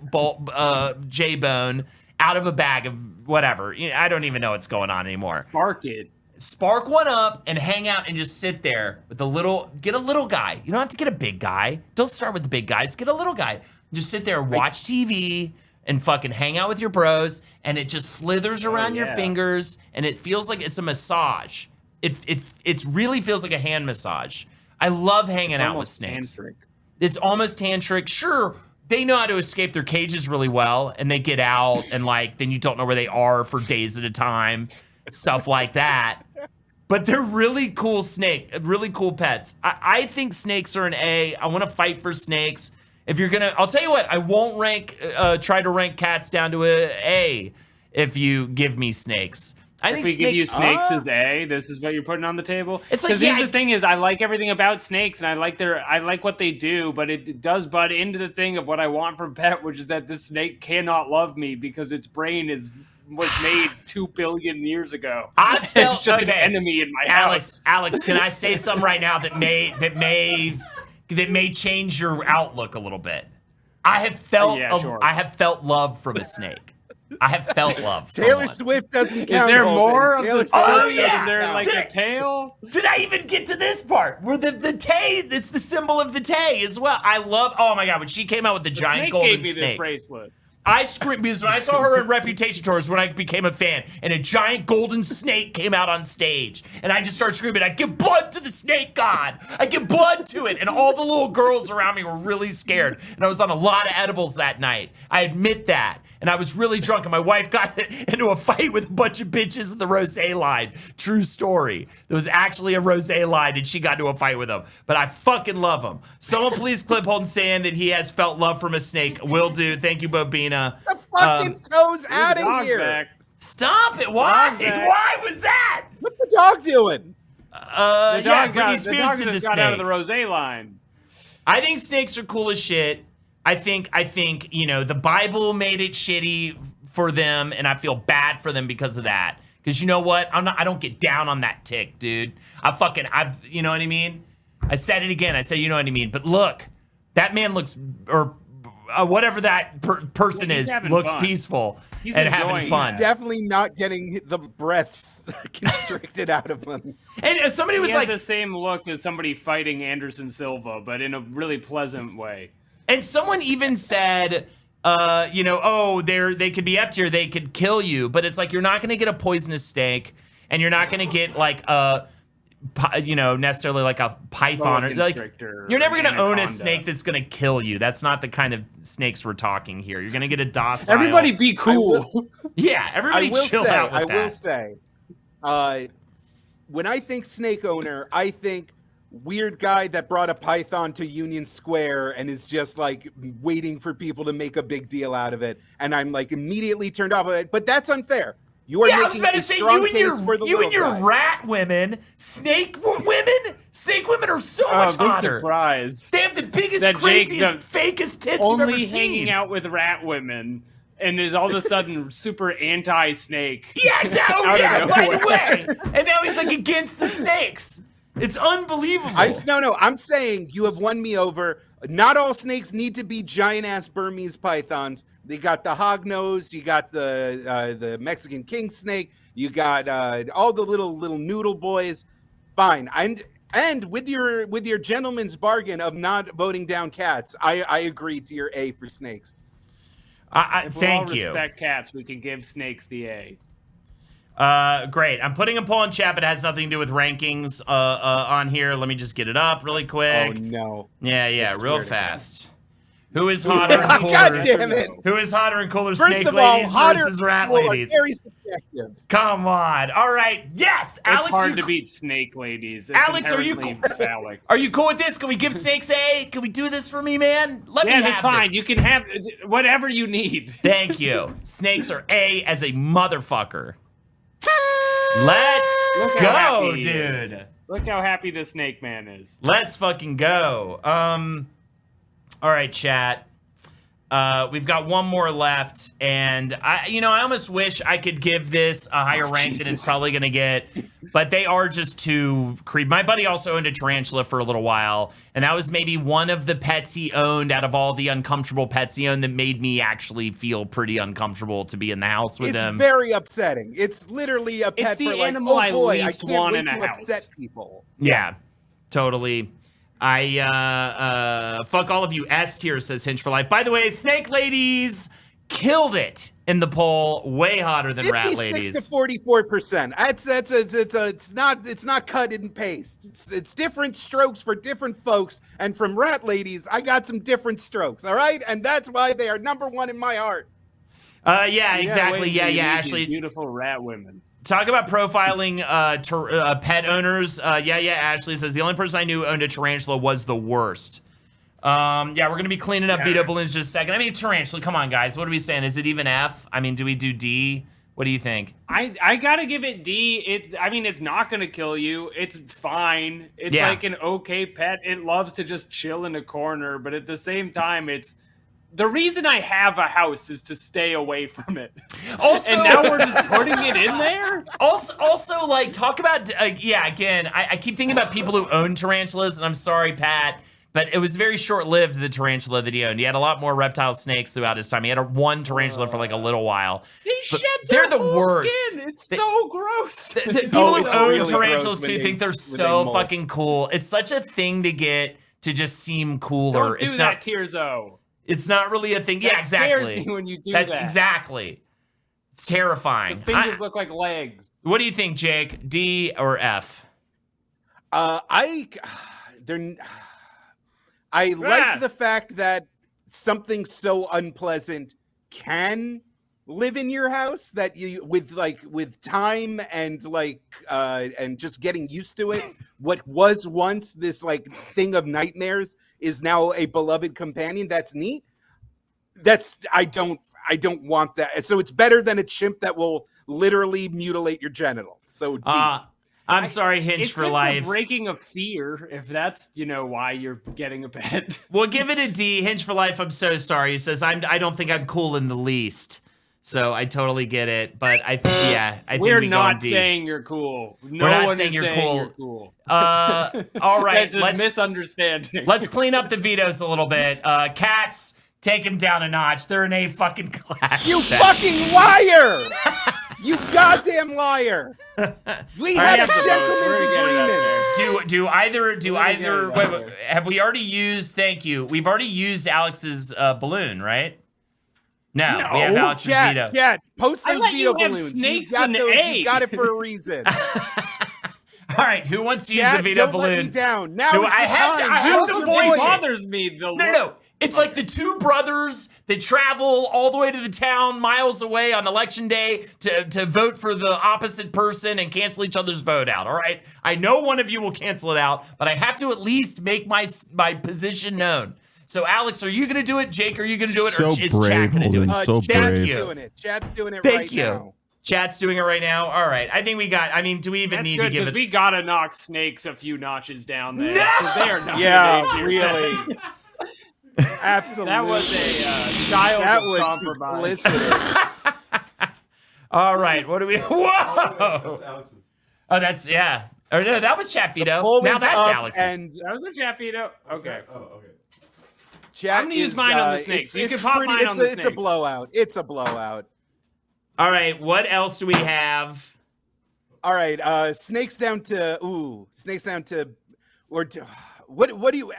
Speaker 1: out of a bag of whatever. I don't even know what's going on anymore. Spark one up and hang out and just sit there with get a little guy. You don't have to get a big guy. Don't start with the big guys. Get a little guy. Just sit there, watch TV, and fucking hang out with your bros, and it just slithers around your fingers, and it feels like it's a massage. It really feels like a hand massage. I love hanging out with snakes. Tantric. It's almost tantric. Sure, they know how to escape their cages really well, and they get out, and like then you don't know where they are for days at a time, stuff like that. But they're really cool really cool pets. I think snakes are an A. I want to fight for snakes. If you're gonna, I'll tell you what, I won't try to rank cats down to A if you give me snakes.
Speaker 3: If we give you snakes as A, this is what you're putting on the table.
Speaker 1: It's like,
Speaker 3: the thing is, I like everything about snakes, and I like what they do, but it does butt into the thing of what I want from pet, which is that this snake cannot love me because its brain was made 2 billion years ago.
Speaker 1: I felt
Speaker 3: it's just an enemy in my house.
Speaker 1: Alex, can I say something right now that may change your outlook a little bit? I have felt love from a snake. I have felt love.
Speaker 2: Taylor Swift doesn't count.
Speaker 3: Is there more of the story?
Speaker 1: Yeah.
Speaker 3: Is there like a tail?
Speaker 1: Did I even get to this part? Where the tay, it's the symbol of the tay as well. I love, oh my God, when she came out with the giant golden
Speaker 3: gave me
Speaker 1: snake.
Speaker 3: This bracelet.
Speaker 1: I screamed because when I saw her in Reputation Tours when I became a fan, and a giant golden snake came out on stage, and I just started screaming, I give blood to the snake god! I give blood to it! And all the little girls around me were really scared, and I was on a lot of edibles that night. I admit that. And I was really drunk, and my wife got into a fight with a bunch of bitches in the rosé line. True story. There was actually a rosé line, and she got into a fight with them. But I fucking love them. Someone please clip Holden saying that he has felt love from a snake. Will do. Thank you, Bobina.
Speaker 2: The fucking toes out of here.
Speaker 3: Back.
Speaker 1: Stop it. Why? Why was that?
Speaker 2: What's the dog doing?
Speaker 3: The dog
Speaker 1: Britney Spears did the
Speaker 3: just got out of the rosé line.
Speaker 1: I think snakes are cool as shit. I think, the Bible made it shitty for them, and I feel bad for them because of that. Because you know what? I don't get down on that tick, dude. You know what I mean? I said it again. I said, you know what I mean? But look, that man looks, or whatever that person is, looks peaceful and having fun.
Speaker 2: He's definitely not getting the breaths constricted out of him.
Speaker 1: And somebody was
Speaker 3: he has
Speaker 1: like,
Speaker 3: the same look as somebody fighting Anderson Silva, but in a really pleasant way.
Speaker 1: And someone even said, they could be F tier, they could kill you, but it's like you're not going to get a poisonous snake, and you're not going to get like necessarily like a python or like you're never going to own a snake that's going to kill you. That's not the kind of snakes we're talking here. You're going to get a docile.
Speaker 3: Everybody be cool.
Speaker 1: Everybody chill out with that.
Speaker 2: I will say, when I think snake owner, I think weird guy that brought a python to Union Square and is just like waiting for people to make a big deal out of it, and I'm like immediately turned off of it. But that's unfair. You are making a strong case for the little guy. You and your
Speaker 1: rat women, snake women are so much hotter.
Speaker 3: Surprise.
Speaker 1: They have the biggest, craziest, fakest tits you've ever seen.
Speaker 3: Only hanging out with rat women. And is all of a sudden super anti-snake.
Speaker 1: Yeah, exactly. Right away. And now he's like against the snakes. It's unbelievable.
Speaker 2: I'm saying you have won me over. Not all snakes need to be giant-ass Burmese pythons. They got the hognose. You got the Mexican king snake. You got all the little noodle boys. Fine. And with your gentleman's bargain of not voting down cats, I agree to your A for snakes.
Speaker 3: If we all respect cats, we can give snakes the A.
Speaker 1: Great. I'm putting a poll in chat, but it has nothing to do with rankings on here. Let me just get it up really quick.
Speaker 2: Oh, no.
Speaker 1: Yeah, real fast. Who is hotter and cooler?
Speaker 2: God damn it!
Speaker 1: Who is hotter and cooler,
Speaker 2: First
Speaker 1: snake
Speaker 2: of all,
Speaker 1: ladies
Speaker 2: hotter
Speaker 1: versus rat
Speaker 2: and cooler,
Speaker 1: ladies?
Speaker 2: very subjective.
Speaker 1: Come on. All right. Yes, Alex.
Speaker 3: It's hard to beat snake ladies. It's
Speaker 1: Alex, are you
Speaker 3: phallic.
Speaker 1: Are you cool with this? Can we give snakes A? Can we do this for me, man? Let me have
Speaker 3: that's fine.
Speaker 1: this.
Speaker 3: You can have whatever you need.
Speaker 1: Thank you. Snakes are A as a motherfucker. Let's go, dude.
Speaker 3: Look how happy the snake man is.
Speaker 1: Let's fucking go. All right, chat. We've got one more left, and I almost wish I could give this a higher rank than it's probably gonna get, but they are just too creepy. My buddy also owned a tarantula for a little while, and that was maybe one of the pets he owned out of all the uncomfortable pets he owned that made me actually feel pretty uncomfortable to be in the house with him.
Speaker 2: It's very upsetting. It's literally a pet for like, oh boy, I can't wait to upset people.
Speaker 1: Yeah, totally. Fuck all of you S tier, says Hinge for Life. By the way, snake ladies killed it in the poll, way hotter than rat ladies.
Speaker 2: 56 to 44%. It's not cut and paste. It's different strokes for different folks, and from rat ladies, I got some different strokes. All right, and that's why they are #1 in my heart.
Speaker 1: Yeah, exactly. Yeah, Ashley.
Speaker 3: Beautiful rat women.
Speaker 1: Talk about profiling pet owners. Ashley says, the only person I knew who owned a tarantula was the worst. Yeah, we're going to be cleaning up veto balloons just a second. I mean, tarantula, come on, guys. What are we saying? Is it even F? I mean, do we do D? What do you think?
Speaker 3: I got to give it D. It's not going to kill you. It's fine. It's like an okay pet. It loves to just chill in a corner, but at the same time, the reason I have a house is to stay away from it.
Speaker 1: Also,
Speaker 3: and now we're just putting it in there?
Speaker 1: Also, like, talk about, again, I keep thinking about people who own tarantulas, and I'm sorry, Pat, but it was very short-lived, the tarantula that he owned. He had a lot more reptile snakes throughout his time. He had one tarantula for like a little while.
Speaker 3: They shed their
Speaker 1: they're the
Speaker 3: whole
Speaker 1: worst.
Speaker 3: Skin. It's so gross.
Speaker 1: People who own
Speaker 2: really
Speaker 1: tarantulas, too, think they're so fucking cool. It's such a thing to get to just seem cooler.
Speaker 3: Don't do that, Tirzo.
Speaker 1: It's not really a thing.
Speaker 3: That scares me when you do
Speaker 1: That's
Speaker 3: that.
Speaker 1: Exactly. It's terrifying.
Speaker 3: The fingers look like legs.
Speaker 1: What do you think, Jake? D or F?
Speaker 2: I like the fact that something so unpleasant can live in your house, that you with time and and just getting used to it. What was once this thing of nightmares is now a beloved companion. That's neat. I don't want that. So it's better than a chimp that will literally mutilate your genitals. So D.
Speaker 1: I'm sorry, Hinge for Life.
Speaker 3: Breaking a fear, if that's why you're getting a pet.
Speaker 1: Well, give it a D. Hinge for Life. I'm so sorry. He says I don't think I'm cool in the least. So I totally get it, but I think
Speaker 3: we're not saying you're cool. No
Speaker 1: we're not
Speaker 3: one
Speaker 1: saying
Speaker 3: is
Speaker 1: you're
Speaker 3: saying
Speaker 1: cool.
Speaker 3: You're cool.
Speaker 1: All right,
Speaker 3: that's a misunderstanding.
Speaker 1: Let's clean up the vetoes a little bit. Cats, take them down a notch. They're an A fucking class.
Speaker 2: You fucking liar! You goddamn liar! We had a gentleman's agreement.
Speaker 1: Do either? Wait, have we already used? Thank you. We've already used Alex's balloon, right? No, we have Alex's veto.
Speaker 2: Yeah, post those veto balloons.
Speaker 3: Snakes
Speaker 2: you got it for a reason.
Speaker 1: All right, who wants to use the veto
Speaker 2: don't
Speaker 1: balloon?
Speaker 2: Let me down. Now
Speaker 1: I have to voice it.
Speaker 3: Bothers me.
Speaker 1: No. It's like the two brothers that travel all the way to the town miles away on election day to vote for the opposite person and cancel each other's vote out, all right? I know one of you will cancel it out, but I have to at least make my position known. So, Alex, are you going to do it? Jake, are you going to do it?
Speaker 4: So
Speaker 1: or is
Speaker 4: brave,
Speaker 1: Chat going to do it?
Speaker 4: so
Speaker 2: Chat's
Speaker 4: brave.
Speaker 2: doing it. Chat's doing it
Speaker 1: Thank you.
Speaker 2: now.
Speaker 1: Chat's doing it right now? All right. I think we got, do we even need to give it?
Speaker 3: We got to knock snakes a few notches down there.
Speaker 1: No!
Speaker 3: They are not
Speaker 2: really. Absolutely.
Speaker 3: That was a child of compromise.
Speaker 1: All right. What do we? Whoa!
Speaker 5: That's Alex's.
Speaker 1: Oh, that's Or no, that was chat veto. Now that's Alex's.
Speaker 2: And
Speaker 3: that was a chat veto. Okay.
Speaker 5: Oh, okay.
Speaker 2: Chat
Speaker 3: I'm gonna use mine on the snakes. You can pop mine on the snakes.
Speaker 2: It's a blowout. It's a blowout.
Speaker 1: All right. What else do we have?
Speaker 2: All right. Snakes down to what do you?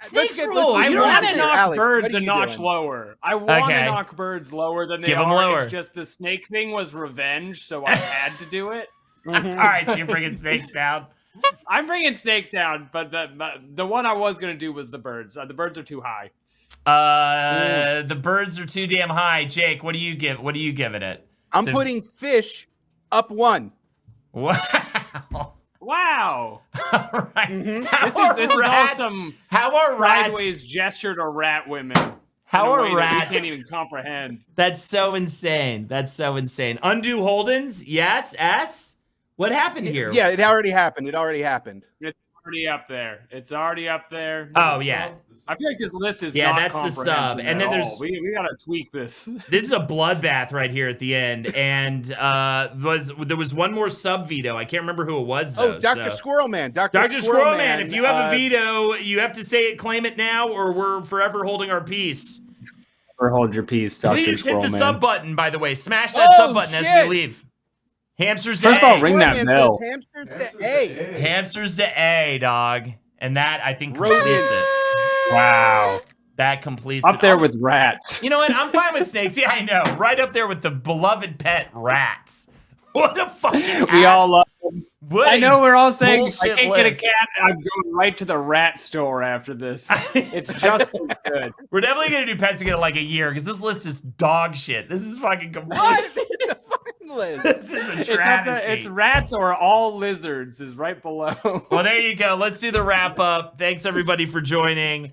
Speaker 1: Snakes rule.
Speaker 3: I want to knock
Speaker 2: Alex,
Speaker 3: birds a notch lower. I want to knock birds lower than they
Speaker 1: Give them
Speaker 3: are.
Speaker 1: lower.
Speaker 3: It's just the snake thing was revenge, so I had to do it.
Speaker 1: All right, so you're bringing snakes down.
Speaker 3: I'm bringing snakes down, but the one I was going to do was the birds. The birds are too high.
Speaker 1: The birds are too damn high. Jake, what are you giving it?
Speaker 2: I'm putting fish up 1.
Speaker 1: Wow.
Speaker 3: Wow.
Speaker 1: All right.
Speaker 3: This is awesome.
Speaker 1: How are
Speaker 3: sideways
Speaker 1: rats?
Speaker 3: gesture to rat women.
Speaker 1: How
Speaker 3: in a
Speaker 1: are
Speaker 3: way that
Speaker 1: rats?
Speaker 3: we can't even comprehend.
Speaker 1: That's so insane. That's so insane. Undo Holdens? Yes. S? What happened here?
Speaker 2: Yeah, it already happened.
Speaker 3: It's already up there. It's already up there.
Speaker 1: Oh, yeah.
Speaker 3: I feel like this list is
Speaker 1: Yeah,
Speaker 3: not
Speaker 1: that's the sub. And then there's
Speaker 3: we gotta tweak this.
Speaker 1: This is a bloodbath right here at the end. And there was one more sub veto. I can't remember who it was though.
Speaker 2: Oh, Dr. Squirrel Man.
Speaker 1: Dr. Squirrel Man, if you have a veto, you have to say it, claim it now, or we're forever holding our peace.
Speaker 3: Or hold your peace, Dr.
Speaker 1: Please hit the
Speaker 3: Man.
Speaker 1: sub button, by the way. Smash that sub button as we leave. Hamsters to A.
Speaker 3: First of all, ring that bell.
Speaker 2: Hamsters to A.
Speaker 1: Hamsters to A, dog. And that, I think, completes it.
Speaker 3: Wow.
Speaker 1: That completes
Speaker 3: up
Speaker 1: it.
Speaker 3: there with rats.
Speaker 1: You know what? I'm fine with snakes. Yeah, I know. Right up there with the beloved pet rats. What a fucking
Speaker 3: We all love them.
Speaker 1: What
Speaker 3: I know we're all saying, I
Speaker 1: bullshit
Speaker 3: can't
Speaker 1: list.
Speaker 3: get a cat. I'm going right to the rat store after this. It's just as good.
Speaker 1: We're definitely going to do pets again in like a year because this list is dog shit. This is fucking complete.
Speaker 2: What? It's a fucking list.
Speaker 1: This is a travesty.
Speaker 3: It's rats or all lizards is right below.
Speaker 1: Well, there you go. Let's do the wrap up. Thanks everybody for joining.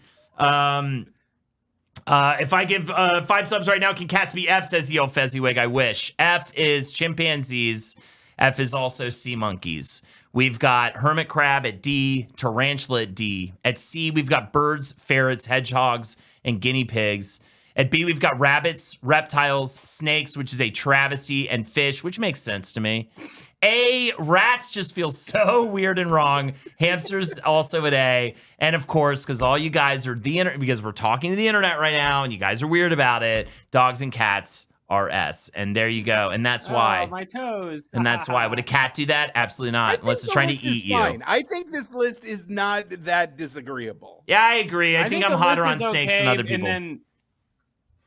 Speaker 1: If I give 5 subs right now, can cats be F, says the old Fezziwig? I wish. F is chimpanzees. F is also sea monkeys. We've got hermit crab at D, tarantula at D. At C, we've got birds, ferrets, hedgehogs, and guinea pigs. At B, we've got rabbits, reptiles, snakes, which is a travesty, and fish, which makes sense to me. A, rats just feel so weird and wrong. Hamsters also at A. And of course, because all you guys are because we're talking to the internet right now and you guys are weird about it, dogs and cats are S. And there you go. And that's why.
Speaker 3: Oh, my toes.
Speaker 1: And that's why. Would a cat do that? Absolutely not. Unless it's trying to eat you.
Speaker 2: I think this list is not that disagreeable.
Speaker 1: Yeah, I agree. I think I'm hotter on snakes than other people.
Speaker 3: And then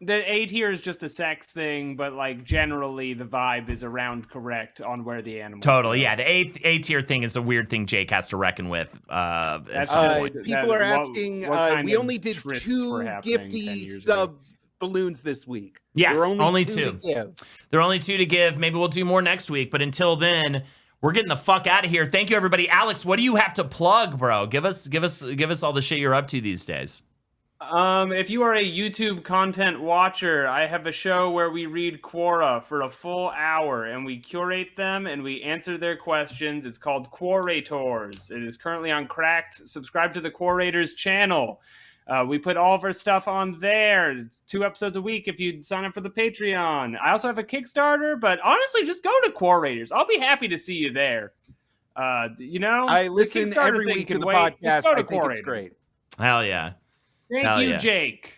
Speaker 3: the A tier is just a sex thing, but like generally the vibe is around correct on where the animals
Speaker 1: Totally,
Speaker 3: go.
Speaker 1: yeah. The A tier thing is a weird thing Jake has to recken with.
Speaker 3: That's
Speaker 2: people are asking. We only did 2 gifty sub balloons this week.
Speaker 1: Yes,
Speaker 2: there are
Speaker 1: only 2. There are only 2 to give. Maybe we'll do more next week. But until then, we're getting the fuck out of here. Thank you, everybody. Alex, what do you have to plug, bro? Give us all the shit you're up to these days.
Speaker 3: If you are a YouTube content watcher, I have a show where we read Quora for a full hour and we curate them and we answer their questions. It's called Quorators. It is currently on Cracked. Subscribe to the Quorators channel. We put all of our stuff on there. It's 2 episodes a week if you sign up for the Patreon. I also have a Kickstarter, but honestly, just go to Quorators. I'll be happy to see you there.
Speaker 2: I listen every week to the podcast. I think it's great.
Speaker 1: Hell yeah.
Speaker 3: Thank you, Jake.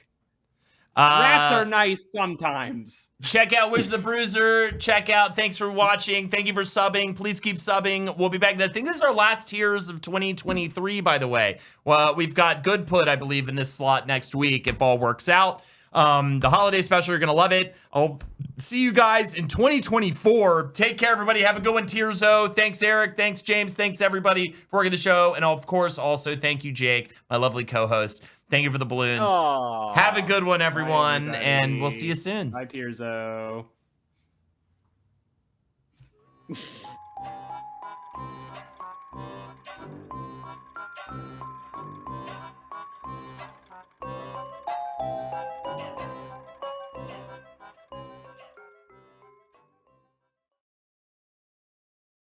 Speaker 3: Rats are nice sometimes.
Speaker 1: Check out Wish the Bruiser. Check out. Thanks for watching. Thank you for subbing. Please keep subbing. We'll be back. I think this is our last tiers of 2023, by the way. Well, we've got Good Put, I believe, in this slot next week if all works out. The holiday special, you're going to love it. I'll see you guys in 2024. Take care, everybody. Have a good one, Tierzo. Thanks, Eric. Thanks, James. Thanks, everybody, for working the show. And, of course, also thank you, Jake, my lovely co-host. Thank you for the balloons.
Speaker 2: Aww.
Speaker 1: Have a good one, everyone, and we'll see you soon.
Speaker 3: Bye, Tierzo.